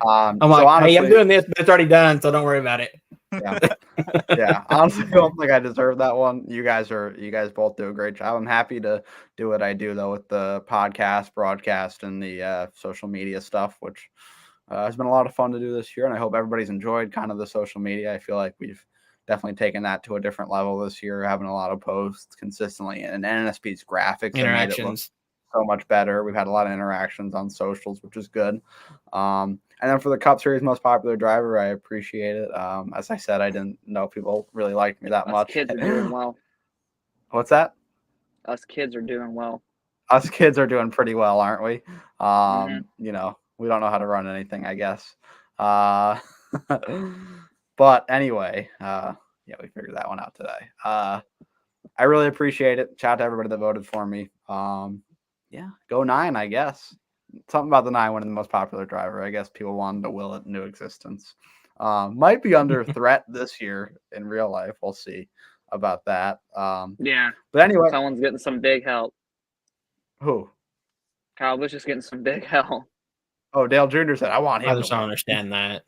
I'm like, honestly, hey, I'm doing this, but it's already done, so don't worry about it. Yeah. Honestly, I don't think I deserve that one. You guys both do a great job. I'm happy to do what I do though with the podcast, broadcast, and the social media stuff, which has been a lot of fun to do this year, and I hope everybody's enjoyed kind of the social media. I feel like we've definitely taken that to a different level this year, having a lot of posts consistently, and NSP's graphics interactions so much better. We've had a lot of interactions on socials, which is good. And then for the Cup Series most popular driver, I appreciate it. As I said, I didn't know people really liked me that much. Kids are doing well. What's that? Us kids are doing well. Us kids are doing pretty well, aren't we? We don't know how to run anything, I guess. But anyway, we figured that one out today. I really appreciate it. Shout out to everybody that voted for me. Yeah, go 9, I guess. Something about the 9 winning the most popular driver. I guess people wanted to will it into existence. Might be under threat this year in real life. We'll see about that. Yeah. But anyway, Someone's getting some big help. who? Kyle Busch is getting some big help. Oh, Dale Jr. said, I want him I to just don't win. understand that.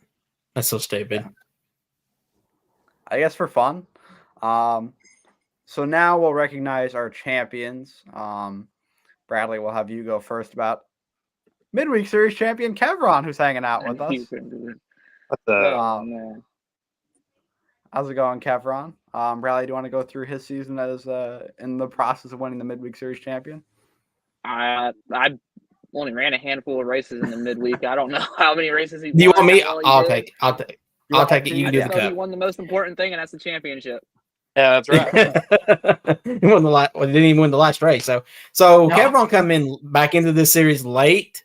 That's so stupid. Yeah. I guess for fun. So now we'll recognize our champions. Bradley, we'll have you go first about midweek series champion Kevron, who's hanging out with us. What's up? Oh, man. How's it going, Kevron? Bradley, do you want to go through his season as in the process of winning the midweek series champion? I only ran a handful of races in the midweek. I don't know how many races he won. Do you want me? how well he I'll did. take it. I'll take it. You can do I the just know he cup. won the most important thing, and that's the championship. Yeah, that's right. He won the last. Well, he didn't even win the last race. So No. Kevron come in back into this series late.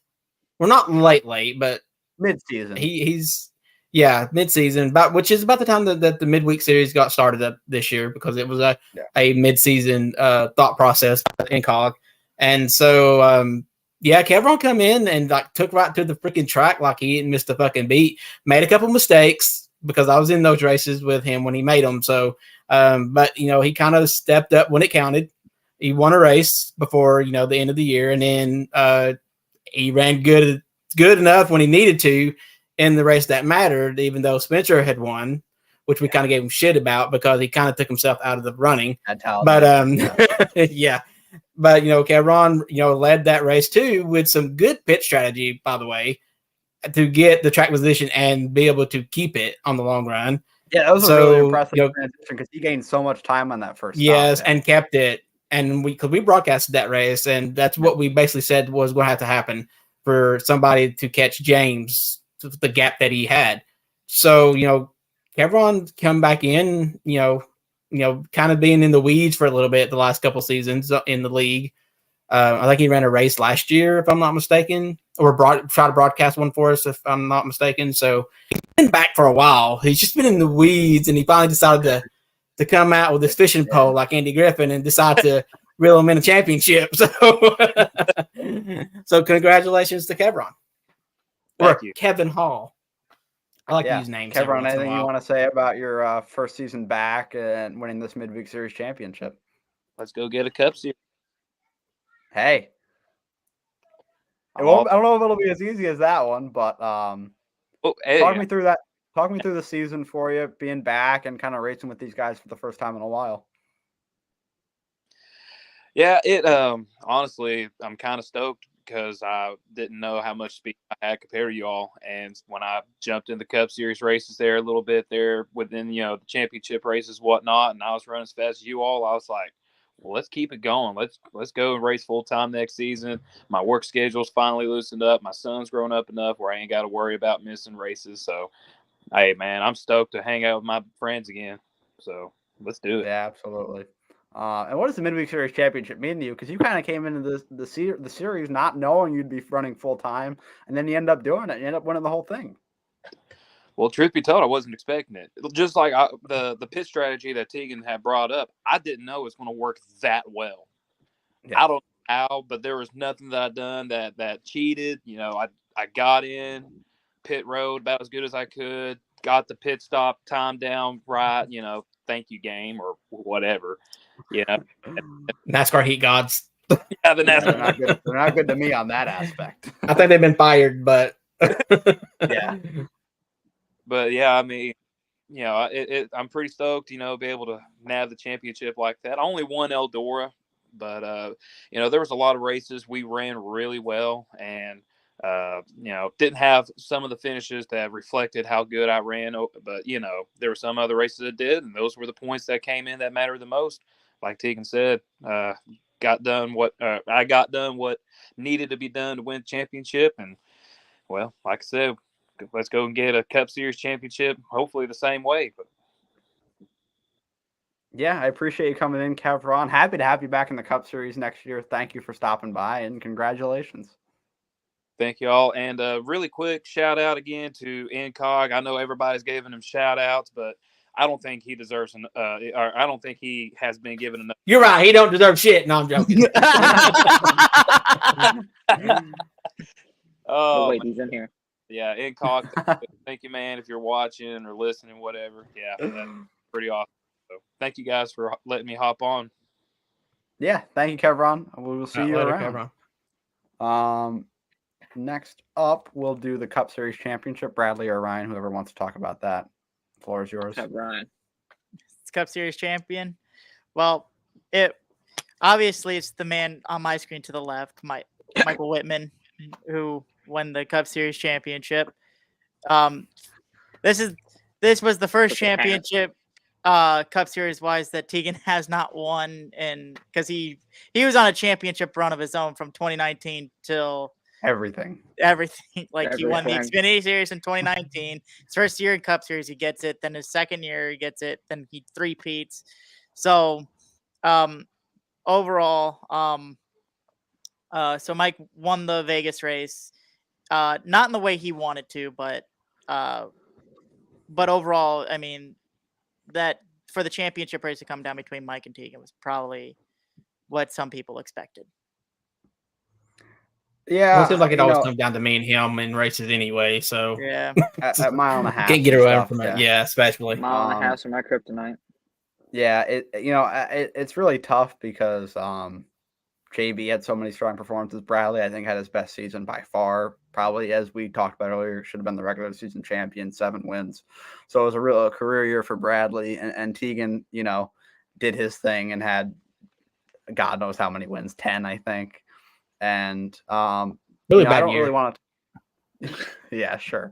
We're not late, but Mid-season. he's mid-season, which is about the time that the midweek series got started up this year, because it was a mid-season thought process in COG. And so Kevron come in and like took right to the freaking track like he didn't miss the fucking beat. Made a couple mistakes because I was in those races with him when he made them. So but he kind of stepped up when it counted. He won a race before the end of the year, and then he ran good enough when he needed to in the race that mattered, even though Spencer had won, which we kind of gave him shit about because he kind of took himself out of the running. But but Kevron led that race too with some good pit strategy, by the way, to get the track position and be able to keep it on the long run. Yeah, that was a really impressive transition because he gained so much time on that first stop. Stop, and kept it. And we broadcasted that race, and that's what we basically said was going to have to happen for somebody to catch James, the gap that he had. So, Kevron come back in, kind of being in the weeds for a little bit the last couple seasons in the league. I think he ran a race last year, if I'm not mistaken, or try to broadcast one for us, if I'm not mistaken. So he's been back for a while. He's just been in the weeds, and he finally decided to come out with this fishing pole like Andy Griffin and decide to reel him in a championship. So congratulations to Kevron. Thank you. Kevin Hall. I like to use names. Kevron, anything you want to say about your first season back and winning this midweek series championship? Let's go get a cup series. Hey. I don't know if it'll be as easy as that one, but talk me through that. Talk me through the season for you, being back and kind of racing with these guys for the first time in a while. Yeah, honestly, I'm kind of stoked because I didn't know how much speed I had compared to you all. And when I jumped in the Cup Series races there a little bit there within, the championship races, whatnot, and I was running as fast as you all, I was like, well, let's keep it going. Let's go and race full time next season. My work schedule's finally loosened up. My son's grown up enough where I ain't got to worry about missing races. So, hey, man, I'm stoked to hang out with my friends again. So let's do it. Yeah, absolutely. And what does the midweek series championship mean to you? Because you kind of came into the series not knowing you'd be running full time, and then you end up doing it. You end up winning the whole thing. Well, truth be told, I wasn't expecting it. Just like the pit strategy that Tegan had brought up, I didn't know it was going to work that well. Yeah. I don't know how, but there was nothing that I done that cheated. I got in pit road about as good as I could, got the pit stop time down right. Thank you, game, or whatever. NASCAR heat gods. Yeah, NASCAR. They're not good to me on that aspect. I think they've been fired, but yeah. But yeah, I mean, I'm pretty stoked, be able to nab the championship like that. I only won Eldora, but there was a lot of races we ran really well, and didn't have some of the finishes that reflected how good I ran, but there were some other races that did, and those were the points that came in that mattered the most. Like Tegan said, I got done what needed to be done to win the championship, and well, like I said, let's go and get a Cup Series championship, hopefully the same way. But yeah, I appreciate you coming in, Kevron. Happy to have you back in the Cup Series next year. Thank you for stopping by, and congratulations. Thank you all. And really quick shout out again to NCOG. I know everybody's giving them shout outs, but I don't think he deserves or I don't think he has been given enough. You're right. He don't deserve shit. No, I'm joking. Oh, wait, man. he's in here. Yeah, Incognito. Thank you, man, if you're watching or listening, whatever. Yeah, that's pretty awesome. So thank you guys for letting me hop on. Yeah, thank you, Kevron. We will see you Later, around. Kevron. Next up, we'll do the Cup Series Championship. Bradley or Ryan, whoever wants to talk about that. The floor is yours. Ryan. It's Cup Series champion. Well, it's the man on my screen to the left, Michael Whitman, who won the Cup Series championship. This was the first championship Cup Series wise that Tegan has not won, and because he was on a championship run of his own from 2019 till everything. Like he won the Xfinity Series in 2019. His first year in Cup Series, he gets it. Then his second year, he gets it. Then he three-peats. So, overall, so Mike won the Vegas race. Not in the way he wanted to, but overall, I mean, that for the championship race to come down between Mike and Tegan was probably what some people expected. Yeah, well, it seems like it always comes down to me and him in races anyway. So yeah, at mile and a half, can't get away from it. Yeah, especially mile and a half for my kryptonite. Yeah, it's really tough because JB had so many strong performances. Bradley, I think, had his best season by far. Probably, as we talked about earlier, should have been the regular season champion, 7 wins. So it was a real career year for Bradley. And Tegan, did his thing and had God knows how many wins, 10, I think. And really I don't really want to. Yeah, sure.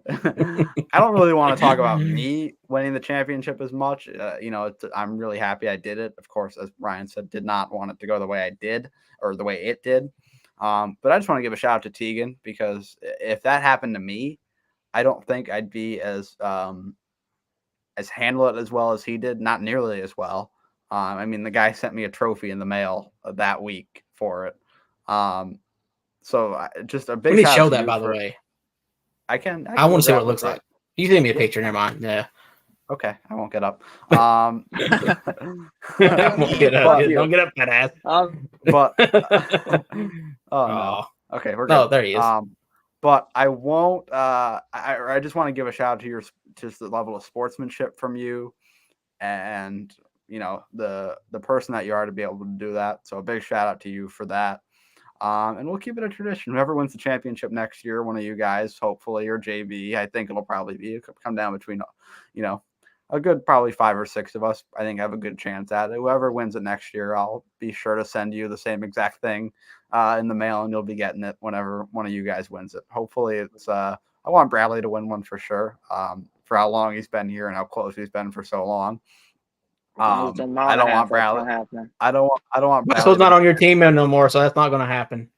I don't really want to talk about me winning the championship as much. I'm really happy I did it. Of course, as Ryan said, did not want it to go the way I did or the way it did. But I just want to give a shout out to Tegan, because if that happened to me, I don't think I'd be as handle it as well as he did. Not nearly as well. I mean, the guy sent me a trophy in the mail that week for it. So just a big. Let me show that, by the way. I can. I want to see what it looks like. You send me a picture. Never mind. Yeah. Okay, I won't get up. Won't get up. Don't get up, that ass. But oh no. Okay, we're good. Oh, there he is. But I won't. I just want to give a shout out to just the level of sportsmanship from you, and the person that you are to be able to do that. So a big shout out to you for that. And we'll keep it a tradition. Whoever wins the championship next year, one of you guys, hopefully, or JB, I think it'll probably come down between, a good probably 5 or 6 of us. I think have a good chance at it. Whoever wins it next year, I'll be sure to send you the same exact thing in the mail, and you'll be getting it whenever one of you guys wins it. Hopefully, it's. I want Bradley to win one for sure. For how long he's been here and how close he's been for so long. I don't want Bradley. I don't want. Michael's not on your team no more, so that's not going to happen.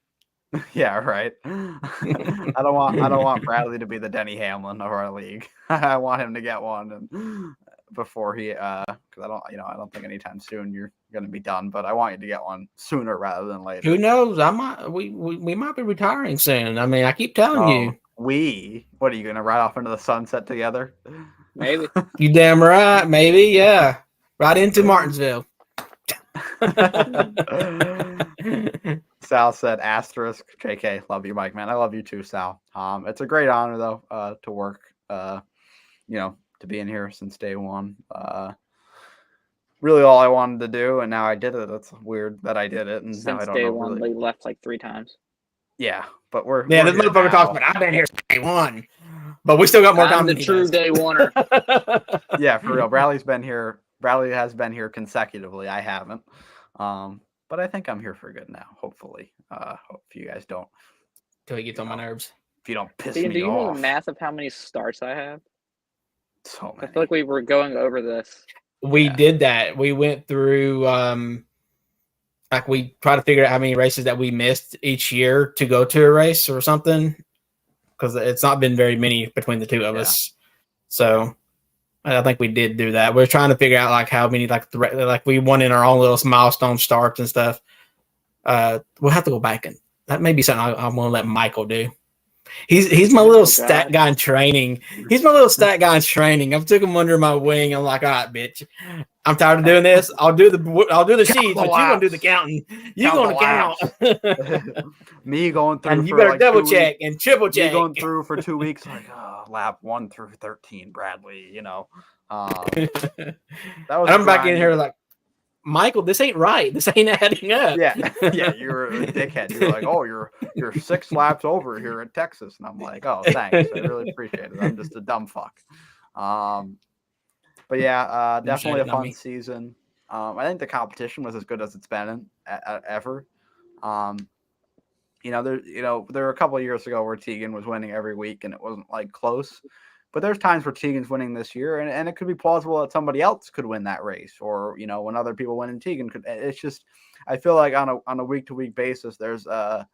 Yeah, right. I don't want Bradley to be the Denny Hamlin of our league. I want him to get one, and before he, because I don't think anytime soon you're going to be done. But I want you to get one sooner rather than later. Who knows? We might be retiring soon. I mean, I keep telling you. What are you going to ride off into the sunset together? Maybe. You damn right. Maybe, yeah. Right into Martinsville. Sal said asterisk. JK, love you, Mike, man. I love you too, Sal. It's a great honor though to work, to be in here since day one. Really all I wanted to do, and now I did it. It's weird that I did it, and since now I don't day know. One, really. They left like 3 times. Yeah, but we're this motherfucker talks about I've been here since day one, but we still got more time. I'm the true day oneer. Yeah, for real. Bradley has been here consecutively. I haven't. But I think I'm here for good now, hopefully. Hope you guys don't. Till he gets on my nerves. If you don't piss me off. Do you know the math of how many starts I have? So many. I feel like we were going over this. We did that. We went through, we try to figure out how many races that we missed each year to go to a race or something. Because it's not been very many between the two of us. So I think we did do that. We're trying to figure out how many we won in our own little milestone starts and stuff. We'll have to go back, and that may be something I'm going to let Michael do. He's my Oh, little God. stat guy in training. He's my little stat guy in training. I took him under my wing. I'm like, all right, bitch. I'm tired of doing this. I'll do the sheets, but you're gonna do the counting. You're gonna count. Me going through And you for better like double 2 check weeks. and triple Me check. going through for 2 weeks, like lap 1 through 13, Bradley. That was. I'm back in here like, Michael, this ain't right. This ain't adding up. Yeah, you're a dickhead. You're like, oh, you're 6 laps over here in Texas, and I'm like, oh, thanks, I really appreciate it. I'm just a dumb fuck. But yeah, definitely a fun season. I think the competition was as good as it's been ever. There were a couple of years ago where Tegan was winning every week, and it wasn't like close. But there's times where Tegan's winning this year, and it could be plausible that somebody else could win that race, or when other people win and Tegan could. It's just, I feel like on a week to week basis, there's a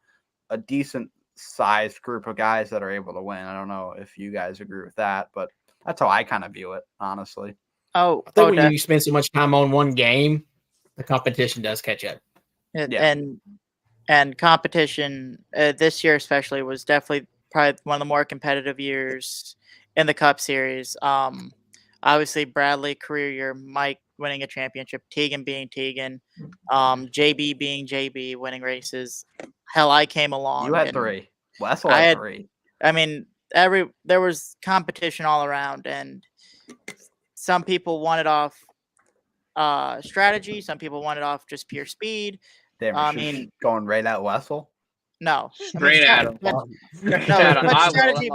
decent sized group of guys that are able to win. I don't know if you guys agree with that, but that's how I kind of view it, honestly. Oh, I think when you spend so much time on one game, the competition does catch up. And competition this year especially was definitely probably one of the more competitive years in the Cup Series. Obviously Bradley career year, Mike winning a championship, Tegan being Tegan, JB being JB, winning races. Hell, I came along. You had 3. Wessel had 3. I mean, there was competition all around, and some people wanted off strategy. Some people wanted off just pure speed. Damn, I mean, going right at Wessel. No, straight at him. Strategy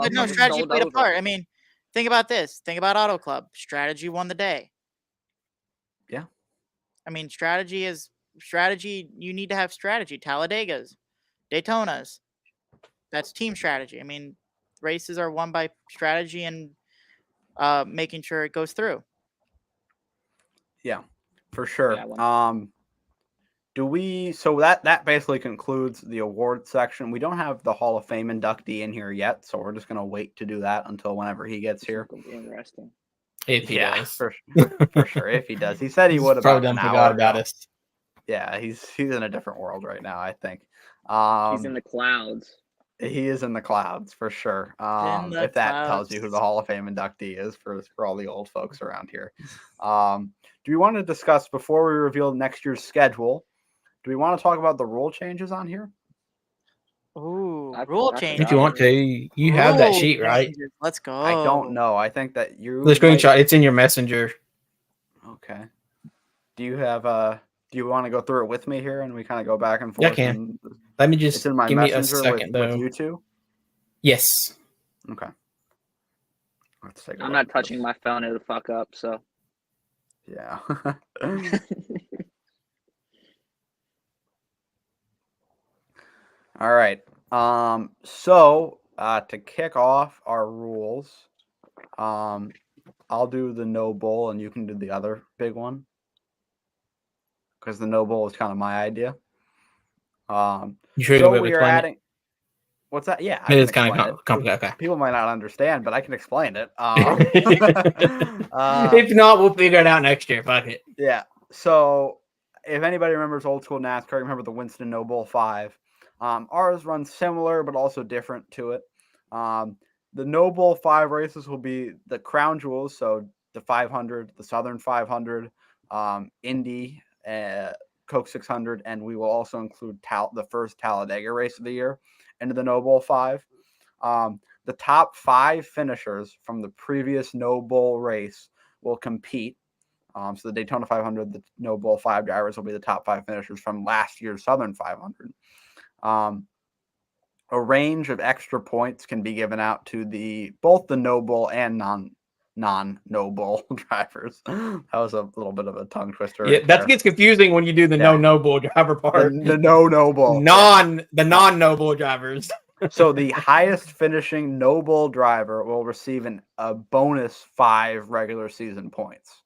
played a part. I mean, think about this. Think about Auto Club. Strategy won the day. Yeah. I mean, strategy. You need to have strategy. Talladegas, Daytonas. That's team strategy. I mean, races are won by strategy and making sure it goes through. Yeah, for sure. Yeah, So that basically concludes the award section. We don't have the Hall of Fame inductee in here yet, so we're just gonna wait to do that until whenever he gets here. Interesting. If he does, for sure. If he does, he said he would probably about done an forgot hour about ago. us. Yeah, he's in a different world right now, I think. He's in the clouds. He is in the clouds for sure. If that tells you who the Hall of Fame inductee is for all the old folks around here. Do we want to discuss before we reveal next year's schedule? Do we want to talk about the rule changes on here? Ooh, rule changes. If you want to, you have that sheet, right? Let's go. I don't know. I think that you the screenshot. It's in your messenger. Okay. Do you have Do you want to go through it with me here, and we kind of go back and forth? Yeah, I can. Let me just it's in my give me a messenger second, with you two. Yes. Okay. Let's take. I'm not touching my phone. It'll fuck up. So. Yeah. All right. So to kick off our rules, I'll do the no bowl and you can do the other big one, because the no bowl is kind of my idea. You sure so we are adding. It? What's that? Yeah, it is kind of complicated. Okay. People might not understand, but I can explain it. If not, we'll figure it out next year. Fuck it. Yeah. So if anybody remembers old school NASCAR, remember the Winston No Bowl 5. Ours runs similar, but also different to it. The No Bowl 5 races will be the crown jewels, so the 500, the Southern 500, Indy, Coke 600, and we will also include the first Talladega race of the year into the No Bowl 5. The top 5 finishers from the previous No Bowl race will compete. So the Daytona 500, the No Bowl 5 drivers will be the top 5 finishers from last year's Southern 500. A range of extra points can be given out to both the No Bowl and non-No Bowl drivers. That was a little bit of a tongue twister. Yeah, that gets confusing when you do the no Bowl driver part. The no Bowl. The non-No Bowl drivers. So the highest finishing No Bowl driver will receive a bonus 5 regular season points.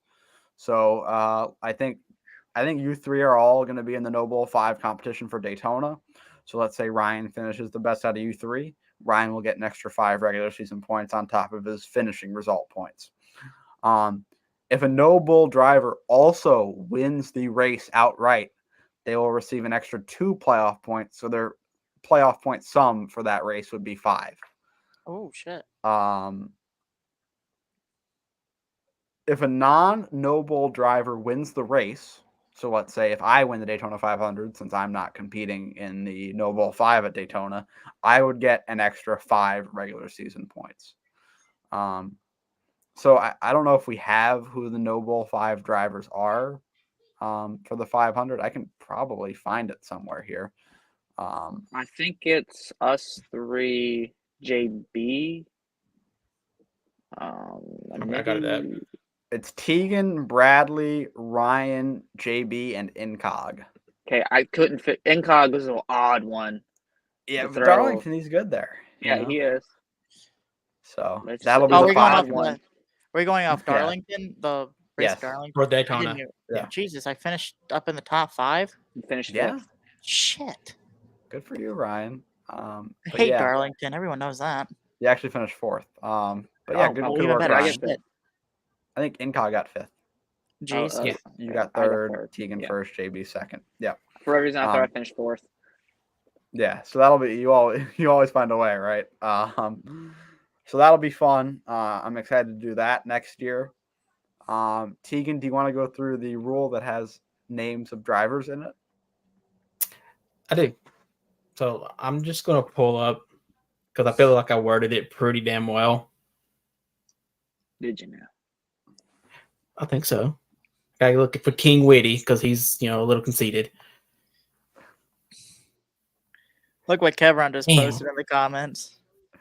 So I think you 3 are all going to be in the No Bowl 5 competition for Daytona. So let's say Ryan finishes the best out of you 3. Ryan will get an extra 5 regular season points on top of his finishing result points. If a No Bowl driver also wins the race outright, they will receive an extra 2 playoff points. So their playoff point sum for that race would be 5. Oh shit. If a non-Noble driver wins the race, so let's say if I win the Daytona 500, since I'm not competing in the Noble 5 at Daytona, I would get an extra 5 regular season points. So I don't know if we have who the Noble 5 drivers are for the 500. I can probably find it somewhere here. I think it's us three, JB. I got it up. It's Tegan, Bradley, Ryan, JB, and Incog. Okay, I couldn't fit. Incog was an odd one. Yeah, to but throw. Darlington, he's good there. you Yeah, know? he is. So It's- that'll be Oh, the we're going off 5. one. We're going off Yeah. Darlington. The race Yes. Darlington. For I didn't Daytona. know- Yeah. Jesus, I finished up in the top 5. You finished Yeah, fifth. Shit. good for you, Ryan. I But hate yeah, Darlington. Everyone knows that. you actually finished 4th. But yeah, Oh, good, well, good even work, better. Ryan. Shit. I think Incog got 5th. Jeez. Yeah. You Okay, got I 3rd, Tegan Yeah. 1st, JB 2nd. Yeah. For a reason, I thought I Um, finished 4th. Yeah, so that'll be you always find a way, right? So that'll be fun. I'm excited to do that next year. Tegan, do you want to go through the rule that has names of drivers in it? I do. So I'm just gonna pull up because I feel like I worded it pretty damn well. Did you know? I think so. Gotta look for King Witty because he's a little conceited. Look what Kevron just Damn. posted in the comments.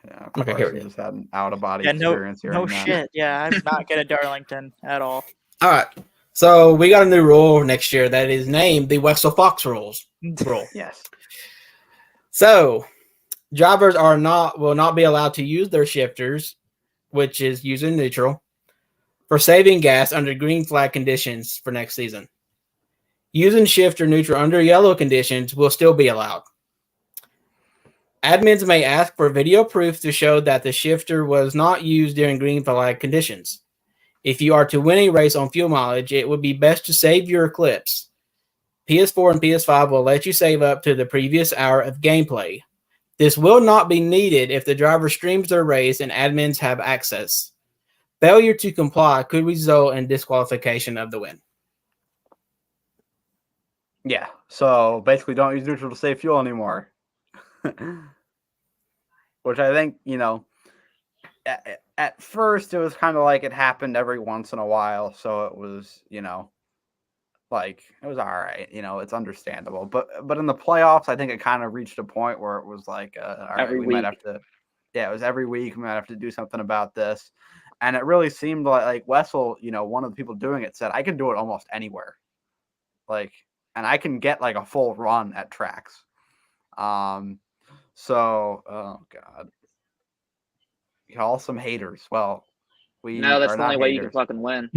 Yeah, of Okay, course, here it you is. just had an out of body Yeah, no, experience here. no shit. Yeah, I'm not good at Darlington at all. All right. So we got a new rule next year that is named the Wexel Fox rules rule. Yes. So drivers will not be allowed to use their shifters, which is using neutral, for saving gas under green flag conditions for next season. Using shift or neutral under yellow conditions will still be allowed. Admins may ask for video proof to show that the shifter was not used during green flag conditions. If you are to win a race on fuel mileage, it would be best to save your clips. PS4 and PS5 will let you save up to the previous hour of gameplay. This will not be needed if the driver streams their race and admins have access. Failure to comply could result in disqualification of the win. Yeah. So basically, don't use neutral to save fuel anymore. Which I think, at first it was kind of like it happened every once in a while. So it was, like it was all right. It's understandable. But in the playoffs, I think it kind of reached a point where it was like, all right, Every we week. might have to. Yeah, it was every week. We might have to do something about this. And it really seemed like Wessel, one of the people doing it said, I can do it almost anywhere. And I can get like a full run at tracks. So, oh God, y'all some haters. Well, we No, that's are the only not way you can haters. fucking win.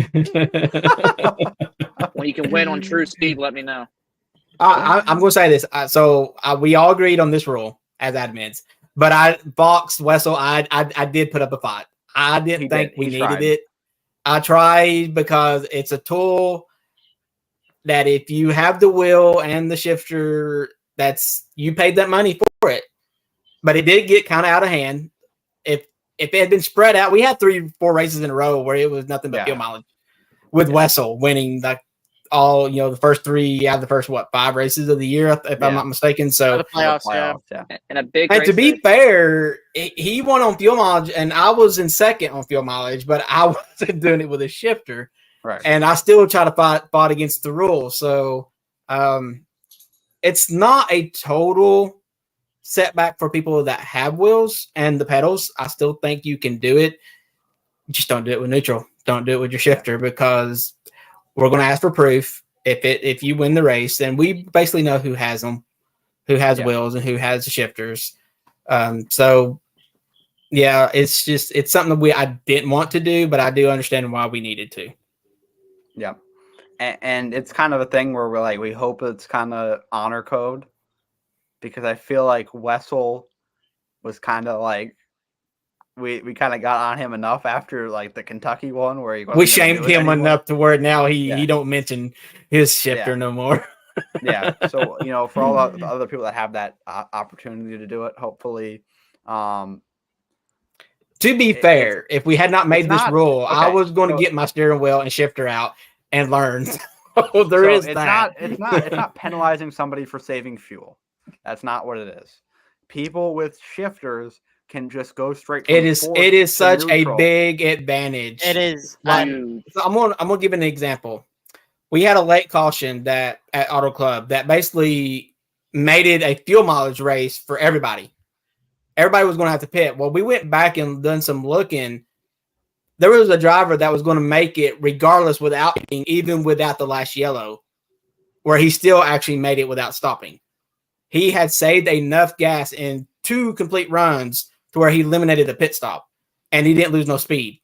When you can win on true speed, let me know. I'm going to say this. We all agreed on this rule as admins, but Fox, Wessel, I did put up a fight. I didn't think we needed it. I tried because it's a tool that if you have the wheel and the shifter, you paid that money for it. But it did get kind of out of hand. If it had been spread out, we had 3-4 races in a row where it was nothing but fuel mileage, with Wessel winning the first 3 out of the first 5 races of the year, if I'm not mistaken. So the playoffs, yeah. And a big. And to be fair, he won on fuel mileage, and I was in second on fuel mileage, but I wasn't doing it with a shifter. Right. And I still try to fight against the rules. So it's not a total setback for people that have wheels and the pedals. I still think you can do it. Just don't do it with neutral. Don't do it with your shifter, because we're going to ask for proof. If you win the race, then we basically know who has them, who has wheels, and who has the shifters. So yeah, it's something that I didn't want to do, but I do understand why we needed to. Yeah. And it's kind of a thing where we hope it's kind of honor code, because I feel like Wessel was kind of like, we kind of got on him enough after like the Kentucky one where we shamed him enough to where now he don't mention his shifter no more. Yeah. So, for all the other people that have that opportunity to do it, hopefully, To be fair, if we had not made this rule, I okay, was going to so- get my steering wheel and shifter out and learn. There So is it's that. it's not penalizing somebody for saving fuel. That's not what it is. People with shifters can just go straight from It is fourth such to a neutral. big advantage. It is. Huge. So I'm gonna give an example. We had a late caution that at Auto Club that basically made it a fuel mileage race for everybody. Everybody was going to have to pit. Well, we went back and done some looking. There was a driver that was going to make it regardless without even without the last yellow, where he still actually made it without stopping. He had saved enough gas in 2 complete runs to where he eliminated the pit stop, and he didn't lose no speed.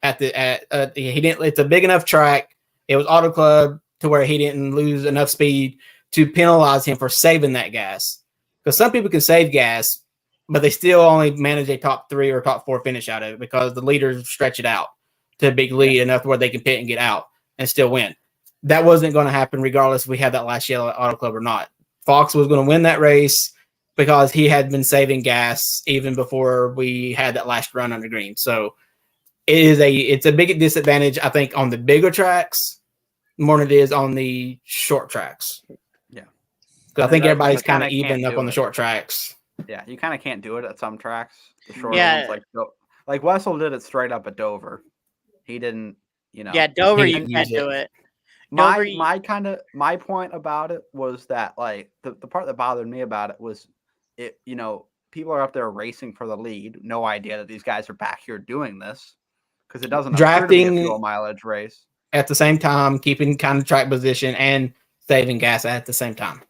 He didn't. It's a big enough track. It was Auto Club to where he didn't lose enough speed to penalize him for saving that gas. Because some people can save gas, but they still only manage a top 3 or top 4 finish out of it because the leaders stretch it out to a big lead enough where they can pit and get out and still win. That wasn't going to happen regardless if we had that last yellow at Auto Club or not. Fox was going to win that race because he had been saving gas even before we had that last run under green. So it's a big disadvantage, I think, on the bigger tracks more than it is on the short tracks. Yeah. Because I think everybody's kinda kind of even can't up do on the it. short tracks. Yeah, you kind of can't do it at some tracks. The short Yeah. ones, like Wessel did it straight up at Dover. He didn't, Yeah, Dover, He you didn't can't use do it. My point about it was that like the part that bothered me about it was it, people are up there racing for the lead, no idea that these guys are back here doing this because it doesn't appear to be a Drafting fuel mileage race. at the same time, keeping kind of track position and saving gas at the same time.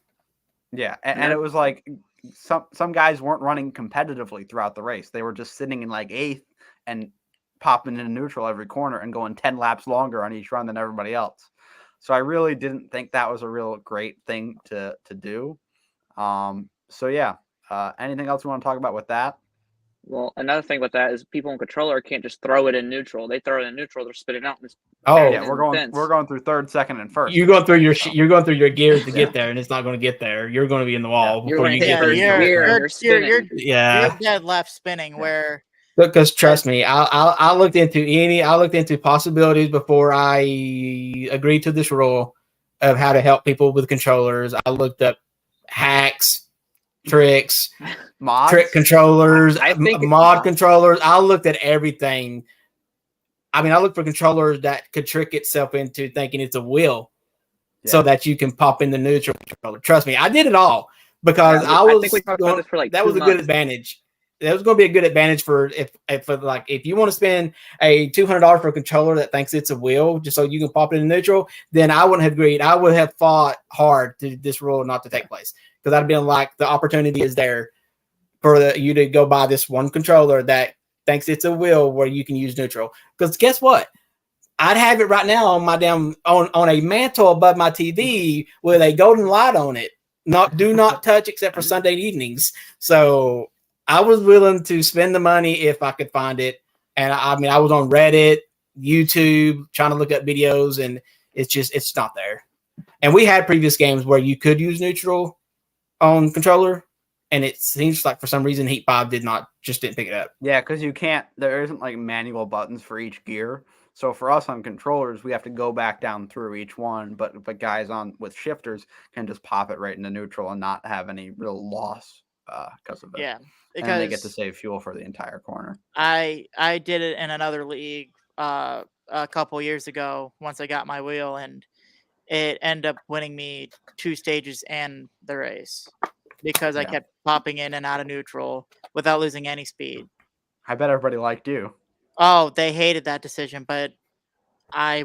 Yeah, and it was like some guys weren't running competitively throughout the race. They were just sitting in like 8th and popping in neutral every corner and going 10 laps longer on each run than everybody else. So I really didn't think that was a real great thing to do. So yeah, anything else you want to talk about with that? Well, another thing with that is people in controller can't just throw it in neutral. They throw it in neutral, they're spitting out. And Oh yeah, we're going through 3rd, 2nd, and 1st. You're going through your gears to get there, and it's not going to get there. You're going to be in the wall before you get there. You're Yeah, dead left spinning where. Because trust me, I looked into possibilities before I agreed to this rule of how to help people with controllers. I looked up hacks, tricks, Mods? trick controllers, I think mod controllers. I looked at everything. I mean, I looked for controllers that could trick itself into thinking it's a wheel, so that you can pop in the neutral controller. Trust me, I did it all because I think we talked about this for like that 2 was a months. good advantage. That was going to be a good advantage for if you want to spend a $200 for a controller that thinks it's a wheel just so you can pop it in neutral, then I wouldn't have agreed. I would have fought hard to this rule not to take place because I'd been like the opportunity is there for you to go buy this one controller that thinks it's a wheel where you can use neutral. Because guess what? I'd have it right now on my on a mantle above my TV with a golden light on it. Do not touch except for Sunday evenings. So I was willing to spend the money if I could find it. And I mean, I was on Reddit, YouTube, trying to look up videos, and it's not there. And we had previous games where you could use neutral on controller, and it seems like for some reason Heat 5 didn't pick it up. Yeah, because there isn't like manual buttons for each gear. So for us on controllers, we have to go back down through each one. But guys with shifters can just pop it right into neutral and not have any real loss because of it. Yeah, because and they get to save fuel for the entire corner. I did it in another league a couple years ago once I got my wheel, and it ended up winning me 2 stages and the race because I kept popping in and out of neutral without losing any speed. I bet everybody liked you. Oh, they hated that decision, but I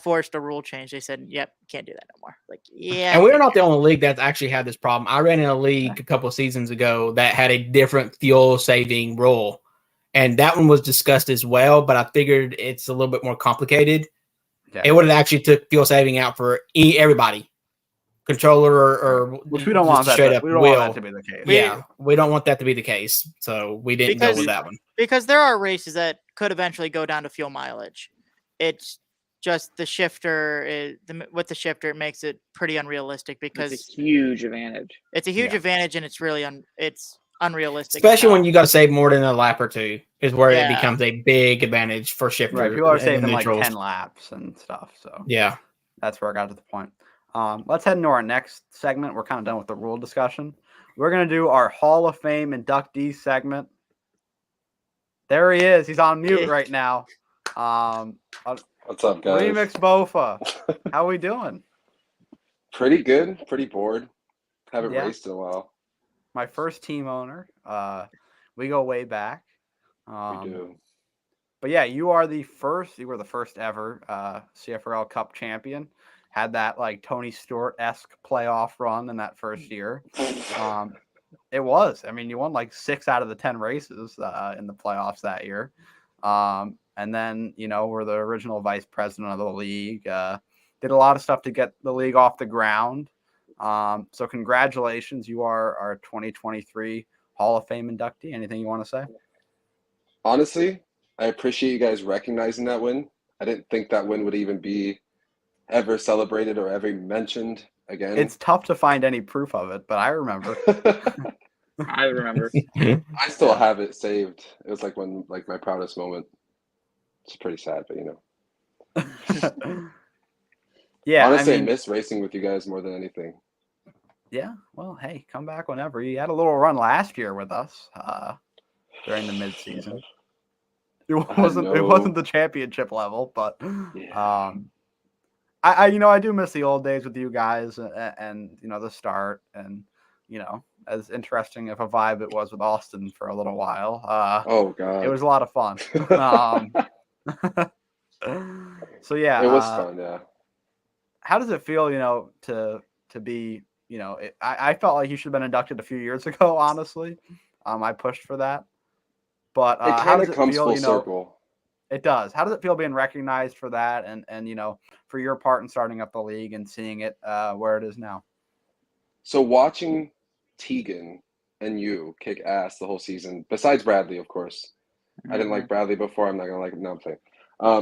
forced a rule change. They said, "Yep, can't do that no more." Like, yeah. And we're not the only league that's actually had this problem. I ran in a league a couple of seasons ago that had a different fuel saving rule, and that one was discussed as well. But I figured it's a little bit more complicated. Yeah. It would have actually took fuel saving out for everybody, controller or which we don't want that. We don't want that to be the case. Yeah, we don't want that to be the case. So we didn't go with that one because there are races that could eventually go down to fuel mileage. It's just the shifter with the shifter, it makes it pretty unrealistic because it's a huge advantage. It's a huge advantage, and it's really it's unrealistic. Especially when you got to save more than a lap or two, is where Yeah. it becomes a big advantage for shifter. Right, people are in the saving like neutrals. 10 laps and stuff. So Yeah. that's where I got to the point. Let's head into our next segment. We're kind of done with the rule discussion. We're going to do our Hall of Fame inductee segment. There he is. He's on mute right now. What's up, guys? Remix Bofa. How we doing? Pretty good. Pretty bored. Haven't Yeah. raced in a while. My first team owner. We go way back. We do. But yeah, you were the first ever CFRL Cup champion. Had that like Tony Stewart-esque playoff run in that first year. It was. I mean, you won like 6 out of the 10 races in the playoffs that year. And then, we're the original vice president of the league. Did a lot of stuff to get the league off the ground. So congratulations. You are our 2023 Hall of Fame inductee. Anything you want to say? Honestly, I appreciate you guys recognizing that win. I didn't think that win would even be ever celebrated or ever mentioned again. It's tough to find any proof of it, but I remember. I remember. I still have it saved. It was like my proudest moment. It's pretty sad, but Yeah, honestly, I miss racing with you guys more than anything. Yeah, well, hey, come back whenever. You had a little run last year with us during the mid-season. It wasn't the championship level, but I do miss the old days with you guys and the start and as interesting of a vibe it was with Austin for a little while. Oh God, it was a lot of fun. So yeah, it was fun. Yeah. How does it feel, to be, I felt like you should have been inducted a few years ago, honestly. I pushed for that. But it kind of comes full circle. It does. How does it feel being recognized for that and for your part in starting up the league and seeing it where it is now? So watching Tegan and you kick ass the whole season, besides Bradley, of course. I didn't like Bradley before. I'm not going to like him. No, I'm saying.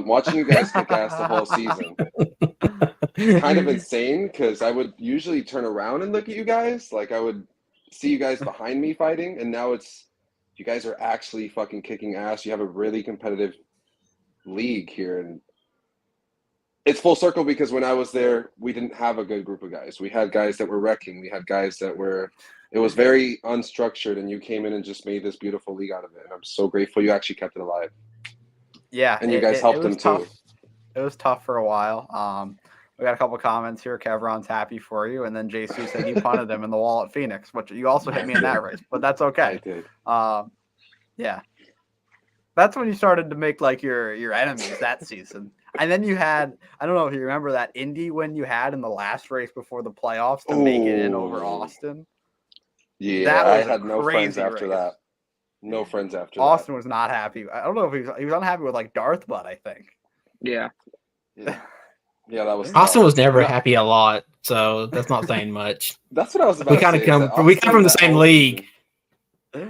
Watching you guys kick ass the whole season, kind of insane because I would usually turn around and look at you guys. Like I would see you guys behind me fighting, and now you guys are actually fucking kicking ass. You have a really competitive league here, and it's full circle because when I was there, we didn't have a good group of guys. We had guys that were wrecking. We had guys that were. It was very unstructured, and you came in and just made this beautiful league out of it. And I'm so grateful you actually kept it alive. Yeah, and you guys helped them too. It was tough for a while. We got a couple comments here. Kevron's happy for you, and then JC said he punted him in the wall at Phoenix, which you also hit me in that race, but that's okay. I did. Yeah, that's when you started to make like your enemies that season. And then you had, I don't know if you remember that Indy win you had in the last race before the playoffs to make it in over Austin. Yeah, I had no friends after that. No friends after Austin was not happy. I don't know if he was unhappy with like Darth Butt, I think. Yeah. Yeah, that was Austin was never happy a lot, so that's not saying much. That's what I was about to say. We come from the same league.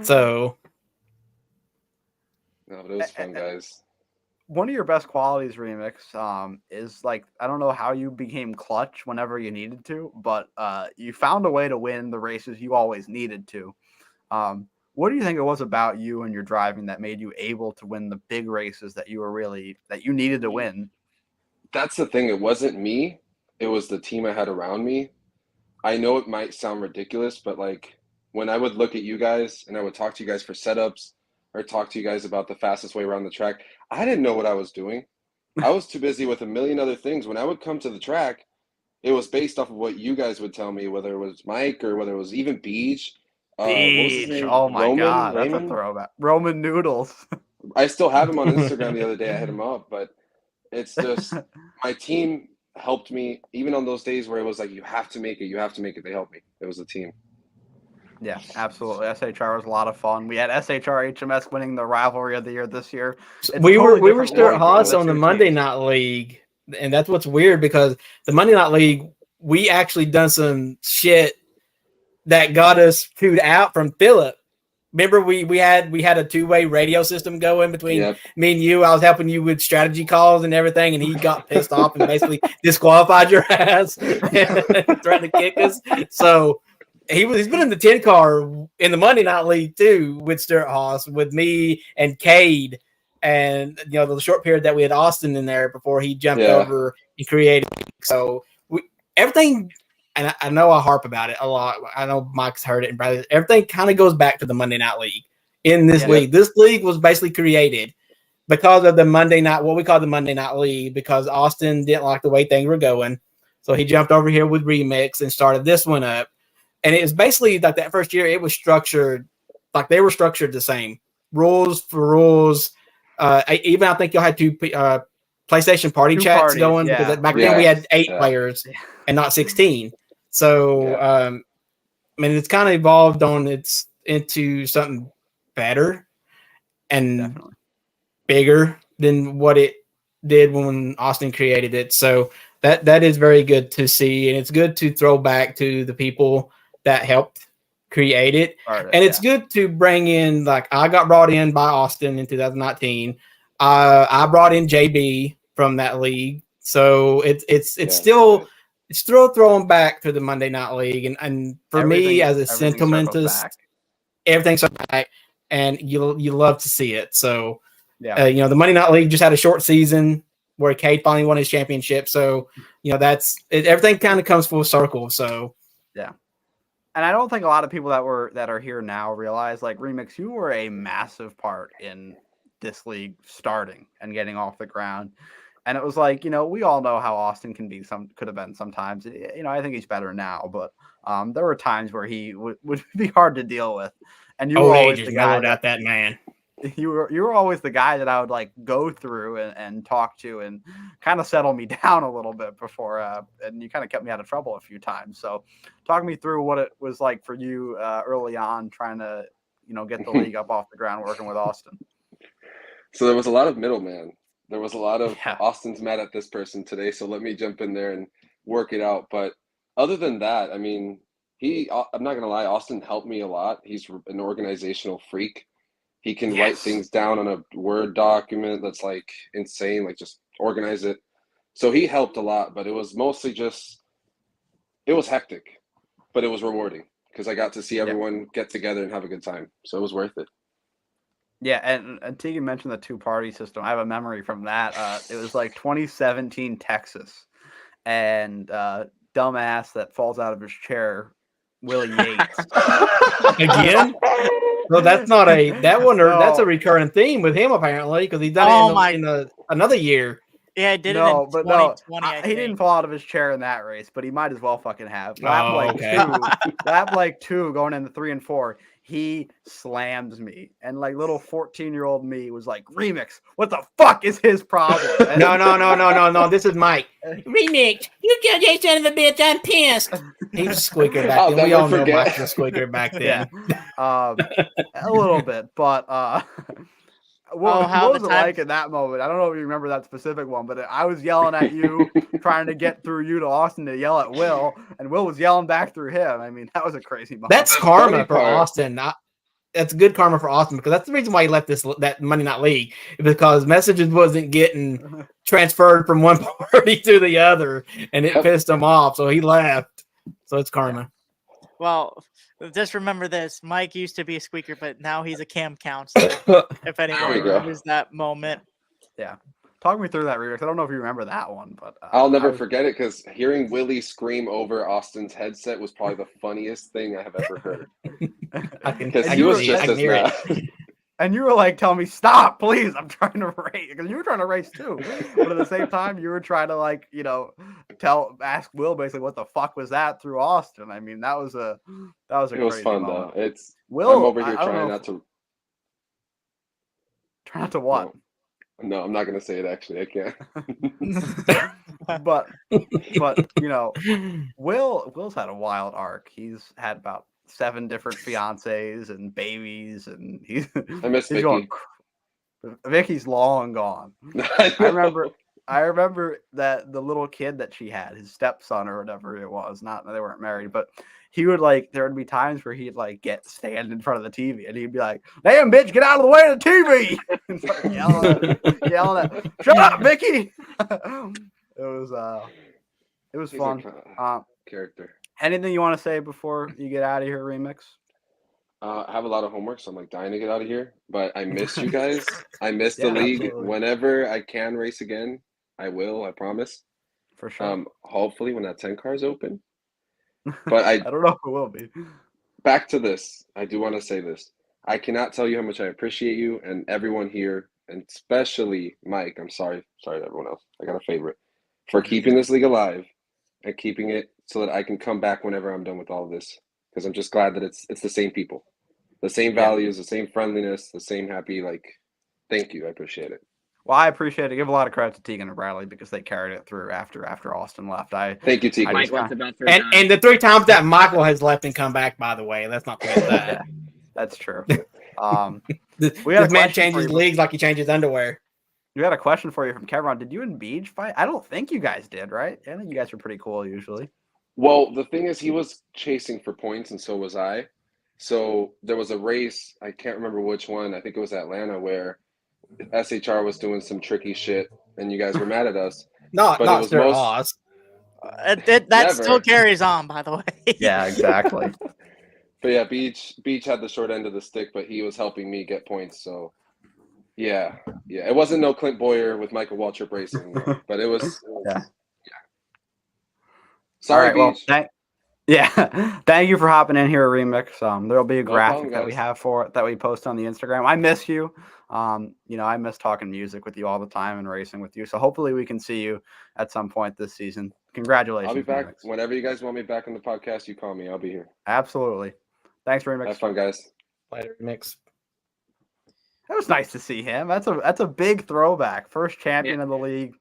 So no, but it was fun, guys. One of your best qualities, Remix, is like, I don't know how you became clutch whenever you needed to, but you found a way to win the races you always needed to. What do you think it was about you and your driving that made you able to win the big races that you needed to win? That's the thing. It wasn't me. It was the team I had around me. I know it might sound ridiculous, but like when I would look at you guys and I would talk to you guys for setups or talk to you guys about the fastest way around the track, I didn't know what I was doing. I was too busy with a million other things. When I would come to the track, it was based off of what you guys would tell me, whether it was Mike or whether it was even Beach. Beach. Oh my God, that's a throwback. Roman Noodles. I still have him on Instagram. The other day I hit him up, but it's just my team helped me even on those days where it was like, you have to make it. They helped me. It was a team. Yeah, absolutely. SHR was a lot of fun. We had SHR HMS winning the rivalry of the year this year. We were Stuart Haas on the Monday Night League, and that's what's weird because the Monday Night League, we actually done some shit that got us chewed out from Phillip. Remember, we had a two-way radio system going between me and you. I was helping you with strategy calls and everything, and he got pissed off and basically disqualified your ass and threatened to kick us. So he's been in the 10 car in the Monday Night League too with Stuart Haas, with me and Cade, and the short period that we had Austin in there before he jumped over and created. So everything, and I know I harp about it a lot. I know Mike's heard it, and Bradley. Everything kind of goes back to the Monday Night League in this league. This league was basically created because of the Monday night, what we call the Monday Night League, because Austin didn't like the way things were going. So he jumped over here with Remix and started this one up. And it was basically like that first year, it was structured, like they were structured the same. Rules for rules. Even I think y'all had two PlayStation party chats going, because back then we had 8 players and not 16. So, I mean, it's kind of evolved into something better and bigger than what it did when Austin created it. So that is very good to see, and it's good to throw back to the people that helped create it. And it's good to bring in, like, I got brought in by Austin in 2019. I brought in JB from that league, so it's still throwing back to the Monday Night League, and for me as a sentimentalist, everything's back, and you love to see it. So the Monday Night League just had a short season where Cade finally won his championship. So that's it, everything kind of comes full circle. So and I don't think a lot of people that are here now realize, like, Remix, you were a massive part in this league starting and getting off the ground. And it was like, we all know how Austin could have been sometimes. I think he's better now, but there were times where he would be hard to deal with. And you were always the guy that man. You were always the guy that I would, like, go through and talk to and kind of settle me down a little bit before, and you kind of kept me out of trouble a few times. So talk me through what it was like for you early on, trying to, get the league up off the ground, working with Austin. So there was a lot of middleman. There was a lot of Austin's mad at this person today, so let me jump in there and work it out. But other than that, I mean, I'm not going to lie, Austin helped me a lot. He's an organizational freak. He can write things down on a Word document that's, like, insane, like, just organize it. So he helped a lot, but it was mostly it was hectic, but it was rewarding because I got to see everyone get together and have a good time. So it was worth it. Yeah, and Tegan mentioned the 2-party system. I have a memory from that. It was like 2017 Texas, and dumbass that falls out of his chair, Willie Yates. Again? No, that's not that one. No. That's a recurring theme with him apparently, because he's done it in another year. Yeah, I did it in 2020. He didn't fall out of his chair in that race, but he might as well fucking have. Lap like 2 going into 3 and 4. He slams me, and like little 14-year-old me was like, Remix, what the fuck is his problem? No. This is Mike. Remix, you killed that son of a bitch. I'm pissed. He was a squeaker back then. We all know Mike was a squeaker back then. A little bit, but what was it like in that moment? I don't know if you remember that specific one, but I was yelling at you, trying to get through you to Austin to yell at Will, and Will was yelling back through him. I mean, that was a crazy moment. That's karma for Austin. That's good karma for Austin, because that's the reason why he left that Monday Night League, because messages wasn't getting transferred from one party to the other, and it pissed him off, so he left. So it's karma. Well, just remember this. Mike used to be a squeaker, but now he's a cam counselor. If anyone remembers that moment. Yeah. Talk me through that, Remix. I don't know if you remember that one, but I'll never forget it, because hearing Willie scream over Austin's headset was probably the funniest thing I have ever heard. Because he was just as mad. And you were like, tell me, stop, please. I'm trying to race. Because you were trying to race too. But at the same time, you were trying to, like, ask Will basically what the fuck was that through Austin. I mean, that was a it was fun moment. Though. Will, I'm over here trying not to. Try not to what? No, I'm not gonna say it. Actually, I can't. but Will's had a wild arc. He's had about 7 different fiancées and babies, and I miss Vicky. Vicky's long gone. I remember that the little kid that she had, his stepson or whatever it was, they weren't married, but he would, like, there would be times where he'd, like, stand in front of the TV and he'd be like, damn bitch, get out of the way of the TV. And start yelling at shut up, Vicky. It was fun. Character. Anything you want to say before you get out of here, Remix? I have a lot of homework, so I'm like dying to get out of here. But I miss you guys. I miss the Yeah, league. absolutely. Whenever I can race again, I will. I promise. For sure. Hopefully when that 10 car is open. But I don't know if it will be. Back to this. I do want to say this. I cannot tell you how much I appreciate you and everyone here, and especially Mike. I'm sorry to everyone else. I got a favorite for keeping this league alive and keeping it so that I can come back whenever I'm done with all of this. Because I'm just glad that it's the same people, the same values, the same friendliness, the same happy. Like, thank you. I appreciate it. Well, I appreciate it. Give a lot of credit to Tegan and Bradley because they carried it through after Austin left. Thank you, Tegan. Mike left about 3 times. And the 3 times that Michael has left and come back, by the way, let's not forget that. Yeah, that's true. This we had a man question for changes you. leagues like he changes underwear. We had a question for you from Kevron. Did you and Beej fight? I don't think you guys did, right? I think you guys were pretty cool usually. Well, the thing is, he was chasing for points, and so was I. So there was a race. I can't remember which one. I think it was Atlanta where SHR was doing some tricky shit, and you guys were mad at us. Not Stuart Haas. That still carries on, by the way. Yeah, exactly. But yeah, Beach had the short end of the stick, but he was helping me get points. So yeah, it wasn't no Clint Boyer with Michael Waltrip racing, no, but it was yeah. Sorry, all right, Beach. Well, thank you for hopping in here, Remix. There'll be a graphic problem, that we guys. have for it that we post on the Instagram. I miss you. I miss talking music with you all the time and racing with you. So hopefully we can see you at some point this season. Congratulations. I'll be back Remix. whenever you guys want me back on the podcast. You call me. I'll be here. Absolutely. Thanks, Remix. Have fun, guys. Later, Remix. It was nice to see him. That's a big throwback. First champion of the league,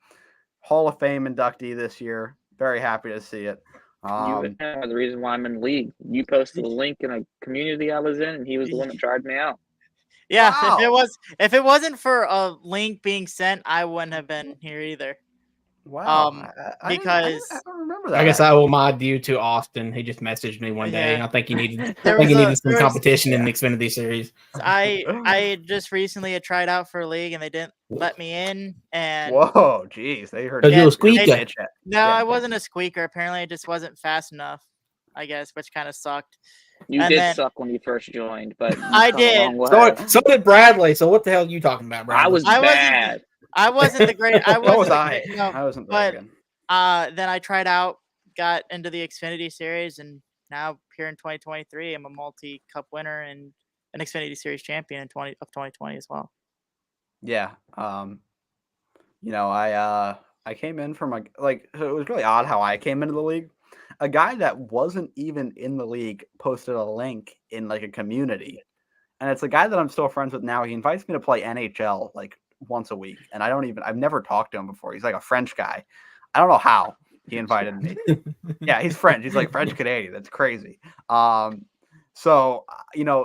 Hall of Fame inductee this year. Very happy to see it. You are the reason why I'm in the league. You posted a link in a community I was in, and he was the one that tried me out. Yeah, Wow. if it wasn't for a link being sent, I wouldn't have been here either. Wow. Because I don't remember that. I guess I will mod you to Austin. He just messaged me one day. Yeah. I think he needed There was some competition in the Xfinity series. I just recently had tried out for a league and they didn't let me in. And whoa, geez, they heard. Because you were a squeaker. No, I wasn't a squeaker. Apparently, I just wasn't fast enough. I guess, which kind of sucked. You did suck when you first joined, but I did. So did Bradley. So what the hell are you talking about, Bradley? I was bad. I wasn't the great. I wasn't. I wasn't very good. Then I tried out, got into the Xfinity Series, and now here in 2023, I'm a multi-cup winner and an Xfinity Series champion in 2020 as well. Yeah. I came in from so it was really odd how I came into the league. A guy that wasn't even in the league posted a link in like a community. And it's a guy that I'm still friends with now. He invites me to play NHL like once a week. And I've never talked to him before. He's like a French guy. I don't know how he invited me. Yeah, he's French. He's like French Canadian. That's crazy. So,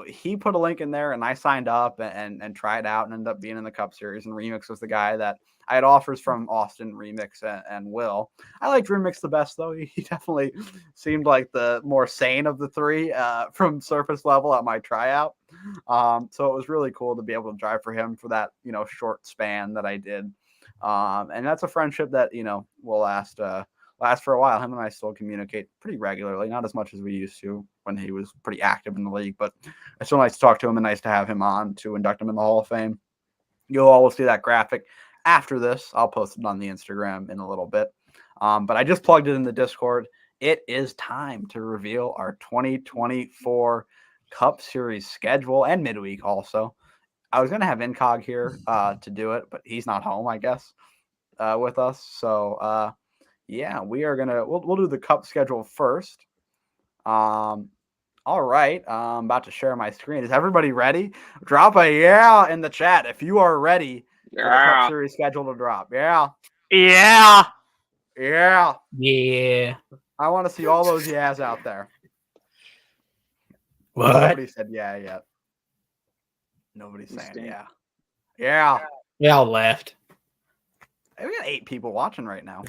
he put a link in there and I signed up and tried out and ended up being in the Cup Series. And Remix was the guy that I had offers from Austin, Remix, and Will. I liked Remix the best, though. He definitely seemed like the more sane of the three from surface level at my tryout. So it was really cool to be able to drive for him for that, short span that I did. And that's a friendship that, will last for a while. Him and I still communicate pretty regularly, not as much as we used to when he was pretty active in the league, but it's still nice to talk to him and nice to have him on to induct him in the Hall of Fame. You'll always see that graphic after this. I'll post it on the Instagram in a little bit. But I just plugged it in the Discord. It is time to reveal our 2024 Cup Series schedule and midweek also. I was going to have Incog here to do it, but he's not home, I guess, with us. So, we are we'll do the Cup schedule first. All right. I'm about to share my screen. Is everybody ready? Drop a yeah in the chat if you are ready for the Cup Series schedule to drop. Yeah. Yeah. Yeah. Yeah. I want to see all those yeahs out there. What? Nobody said yeah yet. Nobody's saying yeah. Yeah. They all left. Hey, we got 8 people watching right now.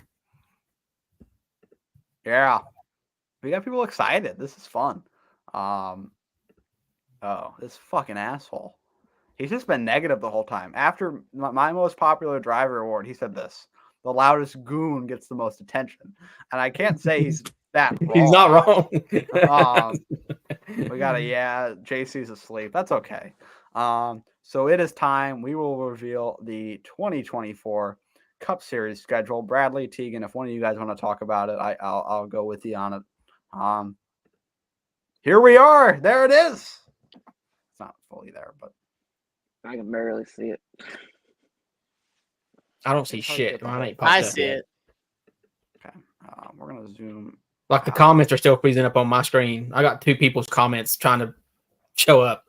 Yeah. We got people excited. This is fun. This fucking asshole. He's just been negative the whole time. After my most popular driver award, he said this: the loudest goon gets the most attention. And I can't say he's that wrong. He's not wrong. We got JC's asleep. That's okay. So it is time. We will reveal the 2024 Cup Series schedule. Bradley, Tegan, if one of you guys want to talk about it, I'll go with you on it. Here we are. There it is. It's not fully there, but I can barely see it. I don't see shit. Mine ain't popped I up see yet. it. Okay. We're gonna zoom. Like the comments are still freezing up on my screen. I got 2 people's comments trying to show up.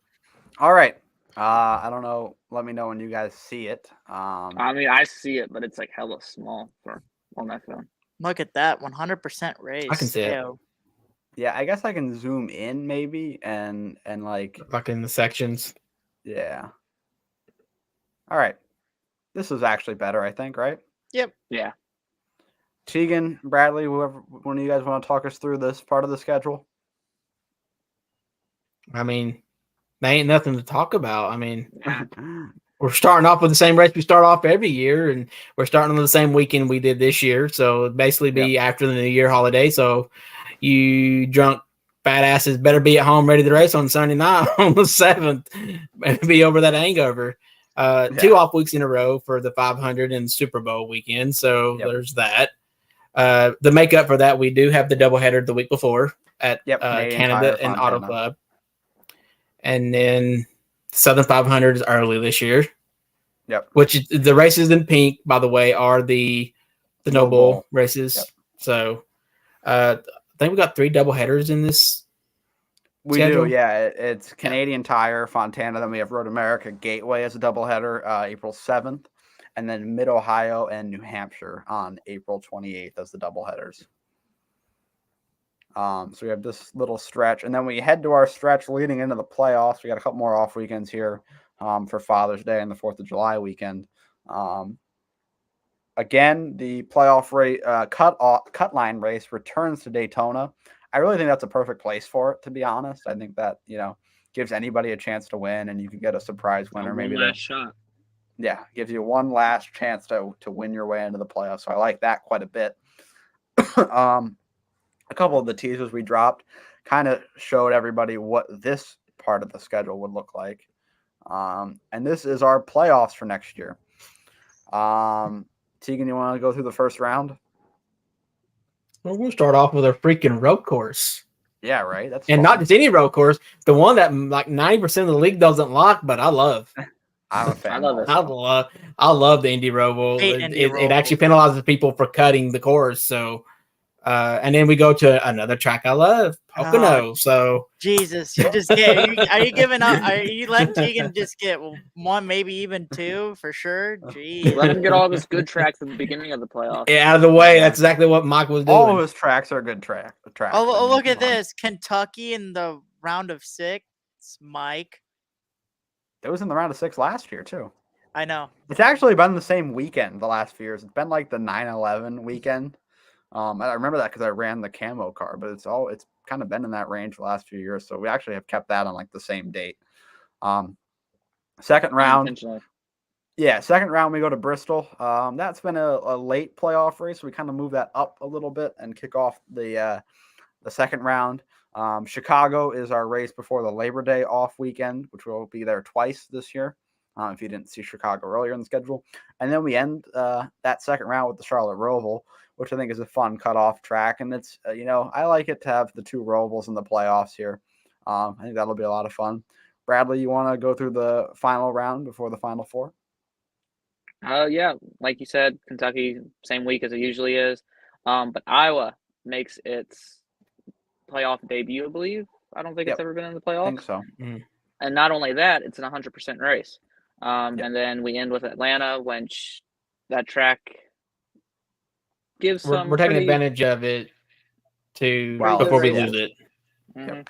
All right. I don't know. Let me know when you guys see it. I mean, I see it, but it's like hella small on my phone. Look at that, 100% race. I can see it. Ew. Yeah, I guess I can zoom in maybe and like in the sections. Yeah. All right. This is actually better, I think, right? Yep. Yeah. Tegan, Bradley, whoever one of you guys want to talk us through this part of the schedule? I mean, there ain't nothing to talk about. I mean, we're starting off with the same race we start off every year, and we're starting on the same weekend we did this year. So basically be after the New Year holiday. So you drunk badasses better be at home ready to race on Sunday night on the 7th and be over that hangover. 2 off weeks in a row for the 500 and Super Bowl weekend. So there's that. The makeup for that, we do have the doubleheader the week before at Canada and Auto Club. And then Southern 500 is early this year. Yep. Which the races in pink, by the way, are the Noble races. Yep. So I think we got 3 doubleheaders in this. We do, yeah. It's Canadian Tire, Fontana. Then we have Road America Gateway as a doubleheader, April 7th. And then Mid-Ohio and New Hampshire on April 28th as the doubleheaders. So we have this little stretch. And then we head to our stretch leading into the playoffs. We got a couple more off weekends here for Father's Day and the 4th of July weekend. Again, the playoff rate, cut line race returns to Daytona. I really think that's a perfect place for it, to be honest. I think that, gives anybody a chance to win, and you can get a surprise winner. Maybe last shot. Yeah, gives you one last chance to win your way into the playoffs. So I like that quite a bit. A couple of the teasers we dropped kind of showed everybody what this part of the schedule would look like. And this is our playoffs for next year. Tegan, you want to go through the first round? Well, we'll start off with a freaking road course. Yeah, right. That's and fun. Not just any road course, the one that like 90% of the league doesn't like, but I love. I'm a fan. I love it. I love the Indy Roval. It actually penalizes people for cutting the course. So, and then we go to another track I love, Pocono. So Jesus, you just get. Are you giving up? Are you letting Tegan just get 1, maybe even 2 for sure? Jeez. Let him get all this good tracks at the beginning of the playoffs. Yeah, out of the way. That's exactly what Mike was doing. All of his tracks are good tracks. Oh, look at this. Kentucky in the round of 6, Mike. It was in the round of 6 last year, too. I know. It's actually been the same weekend the last few years. It's been like the 9/11 weekend. I remember that because I ran the camo car, but it's kind of been in that range the last few years. So we actually have kept that on like the same date. Second round. Yeah, second round we go to Bristol. That's been a late playoff race. So we kind of move that up a little bit and kick off the second round. Chicago is our race before the Labor Day off weekend, which will be there twice this year. If you didn't see Chicago earlier in the schedule. And then we end that second round with the Charlotte Roval, which I think is a fun cutoff track. And it's, I like it to have the 2 Rovals in the playoffs here. I think that'll be a lot of fun. Bradley, you want to go through the final round before the final 4? Yeah, like you said, Kentucky, same week as it usually is. But Iowa makes its playoff debut, I believe. I don't think it's ever been in the playoffs. I think so. And not only that, it's an 100% race. And then we end with Atlanta, which that track gives we're taking advantage of it before we lose it. Mm-hmm. Yep.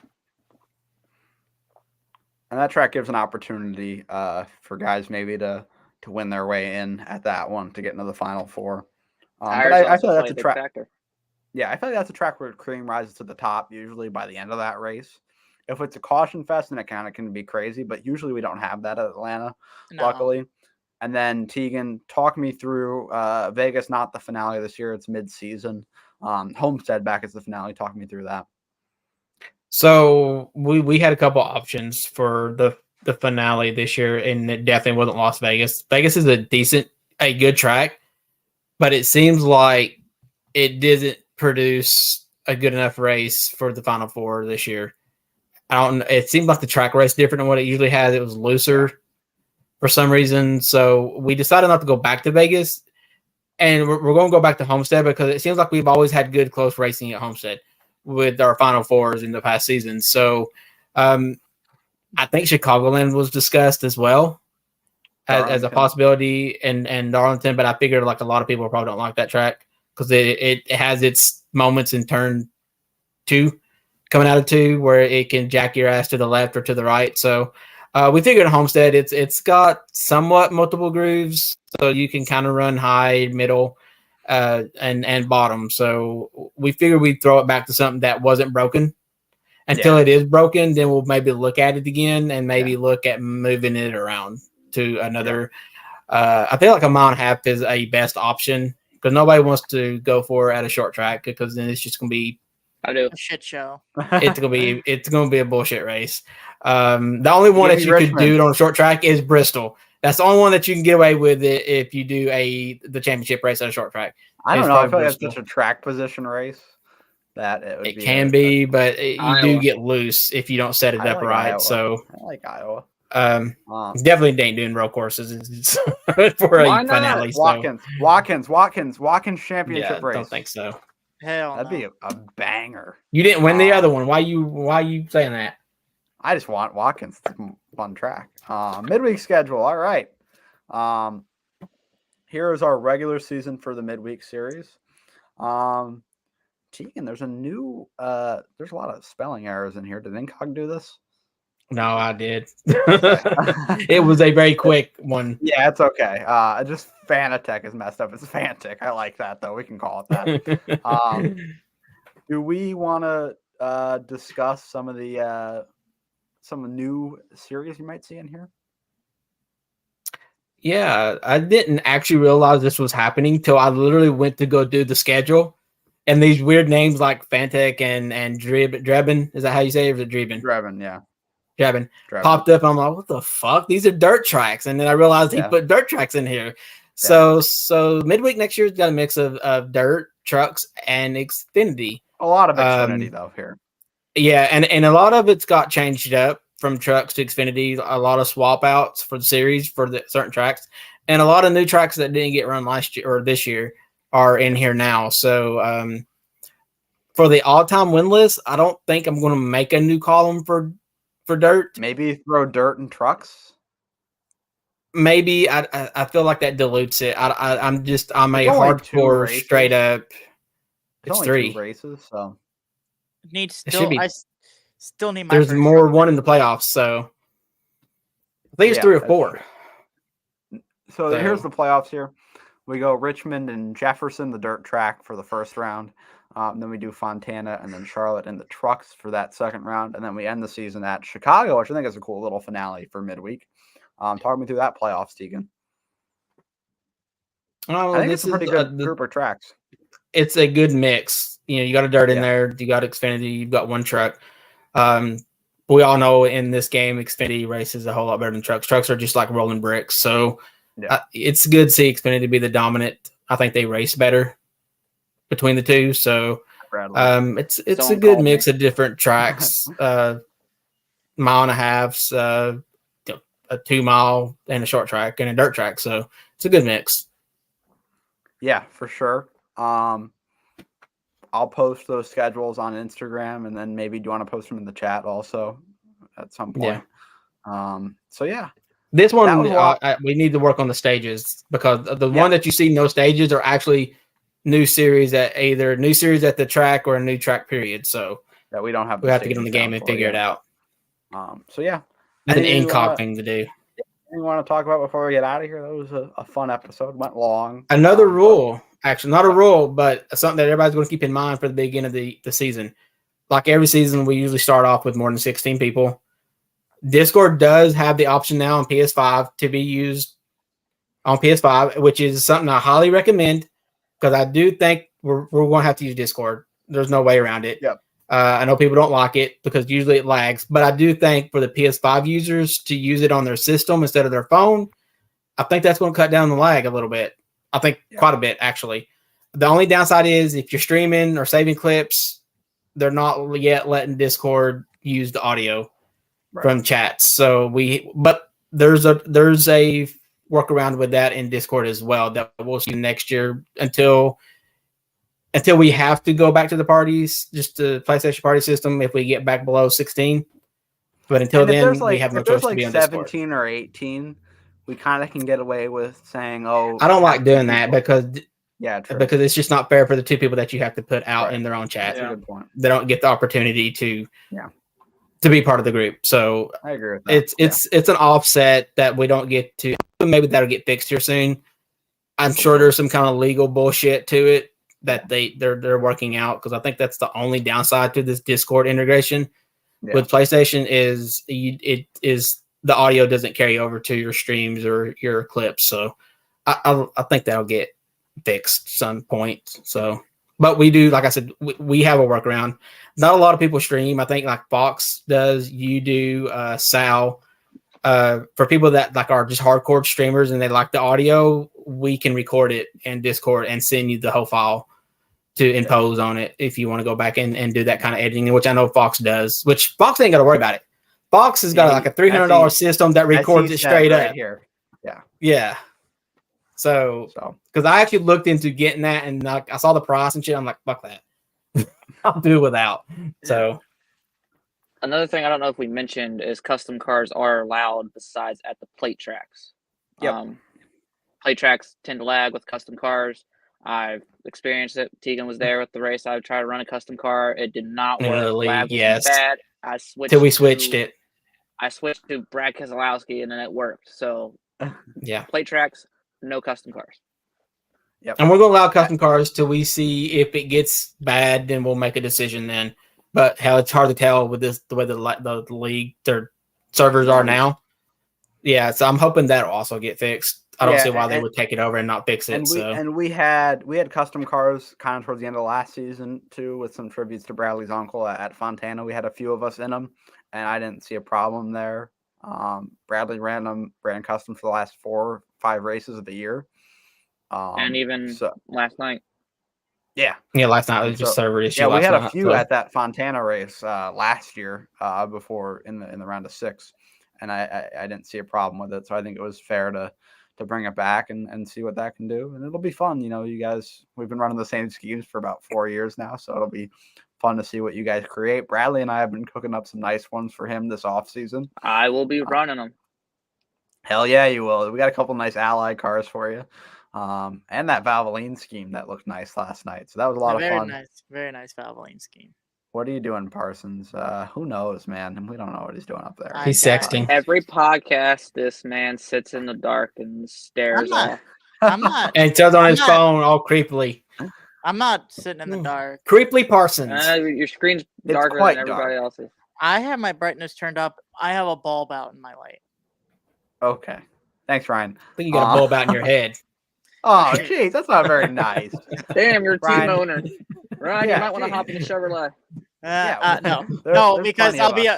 And that track gives an opportunity for guys maybe to win their way in at that one to get into the final 4. But I feel like that's a track. Factor. Yeah, I feel like that's a track where cream rises to the top usually by the end of that race. If it's a caution fest, then it kind of can be crazy, but usually we don't have that at Atlanta, luckily. And then Tegan, talk me through Vegas, not the finale this year. It's mid-season. Homestead back as the finale. Talk me through that. So we had a couple options for the finale this year, and it definitely wasn't Las Vegas. Vegas is a good track, but it seems like it didn't produce a good enough race for the Final Four this year. It seemed like the track race different than what it usually has. It was looser for some reason. So we decided not to go back to Vegas, and we're going to go back to Homestead because it seems like we've always had good close racing at Homestead with our Final Fours in the past season. So I think Chicagoland was discussed as well as a possibility, and Darlington, but I figured like a lot of people probably don't like that track because it has its moments in turn 2 coming out of 2 where it can jack your ass to the left or to the right. So we figured Homestead, it's got somewhat multiple grooves, so you can kind of run high, middle, and bottom. So we figured we'd throw it back to something that wasn't broken. Until it is broken, then we'll maybe look at it again and maybe look at moving it around to another. I feel like a mile and a half is a best option because nobody wants to go for it at a short track because then it's just going to be a shit show. It's gonna be a bullshit race. The only one that you could do it on a short track is Bristol. That's the only one that you can get away with it if you do the championship race at a short track. I don't know. I feel like it's such a track position race that it can be, but you do get loose if you don't set it up right. Iowa. So I like Iowa. Definitely ain't doing road courses for a finale. Watkins championship race. Don't think so. Hell, that'd be a banger. You didn't win the other one. Why you saying that? I just want Watkins fun track. Midweek schedule. All right. Here is our regular season for the midweek series. Tegan, there's a new there's a lot of spelling errors in here. Did Incog do this? No, I did. It was a very quick one. Yeah, it's okay. Just Fanatec is messed up. It's Fantic. I like that though. We can call it that. Do we want to discuss some of the new series you might see in here? Yeah, I didn't actually realize this was happening till I literally went to go do the schedule, and these weird names like Fantech and Drebin. Is that how you say it? Or is it Drebin? Drebin, yeah. Drebin popped up. And I'm like, what the fuck? These are dirt tracks, and then I realized he put dirt tracks in here. So midweek next year's got a mix of dirt, trucks, and Xfinity. A lot of Xfinity though here. Yeah, and a lot of it's got changed up from trucks to Xfinity. A lot of swap outs for the series for the certain tracks, and a lot of new tracks that didn't get run last year or this year are in here now. So for the all-time win list, I don't think I'm going to make a new column for dirt. Maybe throw dirt and trucks. Maybe I feel like that dilutes it. I'm a hardcore straight up. It's only 3 races, so I still need my. There's more one in the playoffs, so I think it's 3 or 4. So here's the playoffs here. We go Richmond and Jefferson, the dirt track for the first round. Then we do Fontana and then Charlotte and the trucks for that second round. And then we end the season at Chicago, which I think is a cool little finale for midweek. Talk me through that playoffs, Tegan. I think it's a pretty good group of tracks. It's a good mix. You know, you got a dirt in there. You got Xfinity. You've got one truck. We all know in this game, Xfinity races a whole lot better than trucks. Trucks are just like rolling bricks. So it's good to see Xfinity be the dominant. I think they race better between the two. So it's a good mix of different tracks. Mile and a half, a 2 mile, and a short track and a dirt track. So it's a good mix. Yeah, for sure. I'll post those schedules on Instagram, and then maybe do you want to post them in the chat also at some point? Yeah. This one, we need to work on the stages because the one that you see no stages are actually new series at either new series at the track or a new track period. So that we don't have. We have to get on the game and figure it out. That's an incog thing to do. Anything you want to talk about before we get out of here? That was a fun episode. Went long. Another rule, actually, not a rule, but something that everybody's going to keep in mind for the beginning of the season. Like every season, we usually start off with more than 16 people. Discord does have the option now on PS5 to be used on PS5, which is something I highly recommend because I do think we're going to have to use Discord. There's no way around it. Yep. I know people don't like it because usually it lags, but I do think for the PS5 users to use it on their system instead of their phone, I think that's going to cut down the lag a little bit. I think quite a bit, actually. The only downside is if you're streaming or saving clips, they're not yet letting Discord use the audio from chats. So but there's a workaround with that in Discord as well that we'll see next year until we have to go back to the parties, just the PlayStation party system if we get back below 16. But until then, we have no choice to be on Discord. 17 or 18, we kind of can get away with saying, "Oh, I don't like doing that because because it's just not fair for the two people that you have to put out in their own chat. That's a good point. They don't get the opportunity to be part of the group. So I agree with that. It's an offset that we don't get to. Maybe that'll get fixed here soon. I'm sure there's some kind of legal bullshit to it that they're working out, because I think that's the only downside to this Discord integration with PlayStation is the audio doesn't carry over to your streams or your clips. So I think that'll get fixed some point. So, but we do, like I said, we have a workaround. Not a lot of people stream. I think like Fox does, you do, Sal. For people that like are just hardcore streamers and they like the audio, we can record it in Discord and send you the whole file to impose on it if you want to go back and do that kind of editing, which I know Fox does, which Fox ain't got to worry about it. Fox has got like a $300 system that records it straight up. Here. Yeah. So, because I actually looked into getting that and like I saw the price and shit, I'm like, fuck that. I'll do it without. So, another thing I don't know if we mentioned is custom cars are allowed besides at the plate tracks. Plate tracks tend to lag with custom cars. I've experienced it. Tegan was there with the race. I tried to run a custom car. It did not work. Lag was bad. I switched till we switched it. I switched to Brad Keselowski and then it worked. So plate tracks, no custom cars. And we're going to allow custom cars till we see if it gets bad, then we'll make a decision then. But how it's hard to tell with this, the way the league, their servers are now. Yeah, so I'm hoping that'll also get fixed. I don't see why they would take it over and not fix it. And we had custom cars kind of towards the end of last season too, with some tributes to Bradley's uncle at Fontana. We had a few of us in them, and I didn't see a problem there. Bradley ran custom for the last 4 or 5 races of the year, and even last night. Last night was just server issue. Yeah, we had a few at that Fontana race last year before in the round of 6, and I didn't see a problem with it. So I think it was fair to bring it back and see what that can do, and it'll be fun. You know, you guys, we've been running the same schemes for about 4 years now, so it'll be fun to see what you guys create. Bradley and I have been cooking up some nice ones for him this off season. I will be running them. Hell yeah, you will. We got a couple nice ally cars for you. And that Valvoline scheme that looked nice last night. So that was a lot of fun. Very nice Valvoline scheme. What are you doing, Parsons? Who knows, man? We don't know what he's doing up there. He's sexting. Every podcast, this man sits in the dark and stares off. I'm not. And turns on his phone all creepily. I'm not sitting in the dark. Creepily Parsons. Your screen's darker than everybody else's. I have my brightness turned up. I have a bulb out in my light. Okay. Thanks, Ryan. I think you got a bulb out in your head. Oh, jeez, that's not very nice. Damn, you're a team owner. Ryan, you might want to hop in the Chevrolet. No, because I'll be.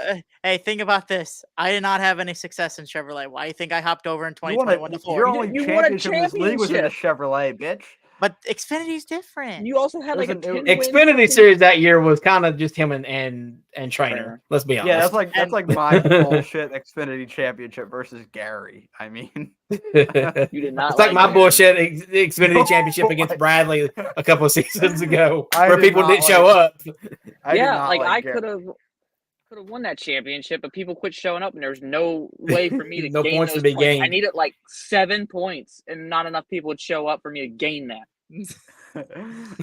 Hey, think about this. I did not have any success in Chevrolet. Why do you think I hopped over in 2021 to Ford? Your only championship in this league was in the Chevrolet, bitch. But Xfinity's different. You also had like an Xfinity series that year was kind of just him and Trainer. Let's be honest. Yeah, that's like my bullshit Xfinity championship versus Gary. I mean, you did not. It's like my bullshit Xfinity championship against Bradley a couple of seasons ago, where people didn't show up. I could have won that championship, but people quit showing up, and there's no way for me to no gain points those to be points. gained. I needed like 7 points, and not enough people would show up for me to gain that.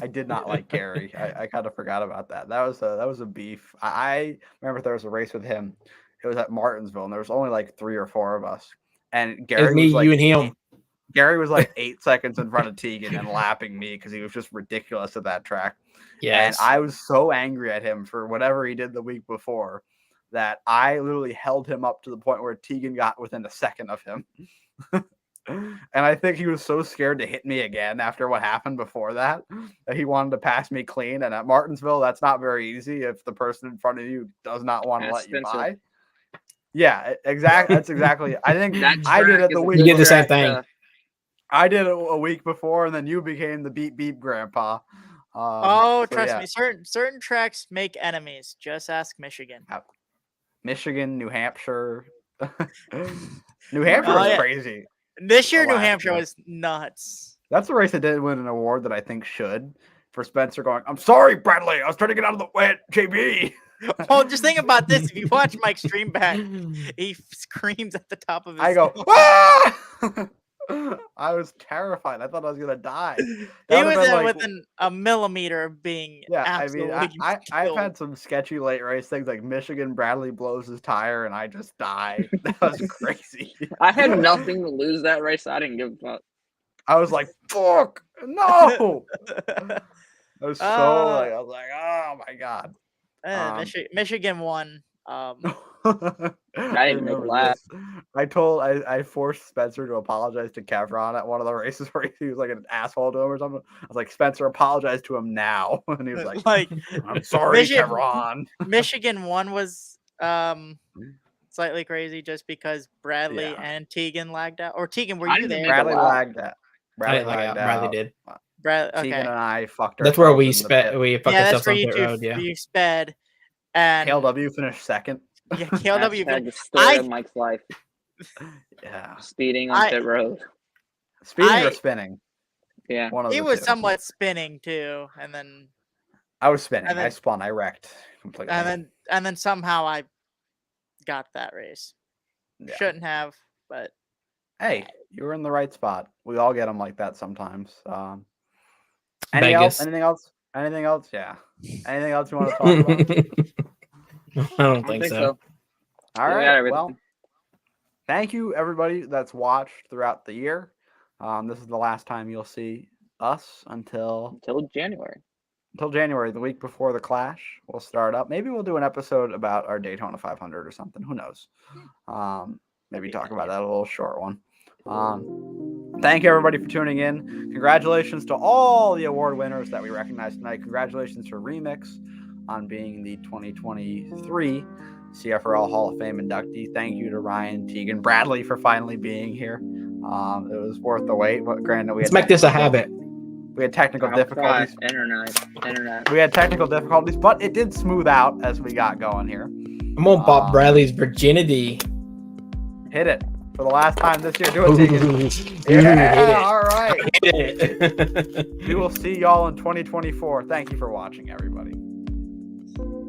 I did not like Gary. I kind of forgot about that. That was a beef. I remember there was a race with him. It was at Martinsville, and there was only like 3 or 4 of us. And Gary was me, like, you, and him. Gary was like 8 seconds in front of Tegan and lapping me because he was just ridiculous at that track. Yes. And I was so angry at him for whatever he did the week before that I literally held him up to the point where Tegan got within a second of him. And I think he was so scared to hit me again after what happened before that he wanted to pass me clean. And at Martinsville, that's not very easy if the person in front of you does not want to let you by. Yeah, exactly. That's exactly. I think I did it the week. You did the same thing. I did it a week before, and then you became the beep beep grandpa. Trust me, certain tracks make enemies. Just ask Michigan. Michigan, New Hampshire. New Hampshire was crazy. This year, New Hampshire was nuts. That's the race that didn't win an award that I think should. For Spencer going, I'm sorry, Bradley. I was trying to get out of the way, JB. Well, just think about this. If you watch Mike's stream back, he screams at the top of his I go, ah! I was terrified. I thought I was going to die. He was within a millimeter of being absolutely I've had some sketchy late race things like Michigan, Bradley blows his tire, and I just die. That was crazy. I had nothing to lose that race. So I didn't give a fuck. I was like, fuck, no. I was I was like, oh my God. Michigan won. I didn't make laugh. I forced Spencer to apologize to Kevron at one of the races where he was like an asshole to him or something. I was like, Spencer, apologize to him now. And he was like I'm sorry, Kevron. Michigan won was slightly crazy just because Bradley and Tegan lagged out. Or Tegan, were you there? Bradley lagged out. Bradley did. Tegan and I fucked her. That's where we sped. We fucked ourselves on pit road. Yeah, you sped. And KLW finished second. Yeah, KLW finished. The story of Mike's life. Yeah, speeding on pit road. Speeding or spinning? Yeah, he was somewhat spinning too, and then I was spinning. I spun. I wrecked completely. And then somehow I got that race. Yeah. Shouldn't have, but hey, you were in the right spot. We all get them like that sometimes. Anything else? Anything else? Yeah. Anything else you want to talk about? I don't think so. All right. Well, thank you, everybody that's watched throughout the year. This is the last time you'll see us until January. Until January, the week before the Clash. We'll start up. Maybe we'll do an episode about our Daytona 500 or something. Who knows? Maybe talk about that, a little short one. Thank you, everybody, for tuning in. Congratulations to all the award winners that we recognize tonight. Congratulations to Remix on being the 2023 CFRL Hall of Fame inductee. Thank you to Ryan, Tegan, Bradley for finally being here. It was worth the wait. But granted, let's make this a habit. We had technical difficulties. Internet. We had technical difficulties, but it did smooth out as we got going here. I'm gonna pop Bradley's virginity. Hit it. For the last time this year, do it, Tegan. Yeah, all right. We will see y'all in 2024. Thank you for watching, everybody.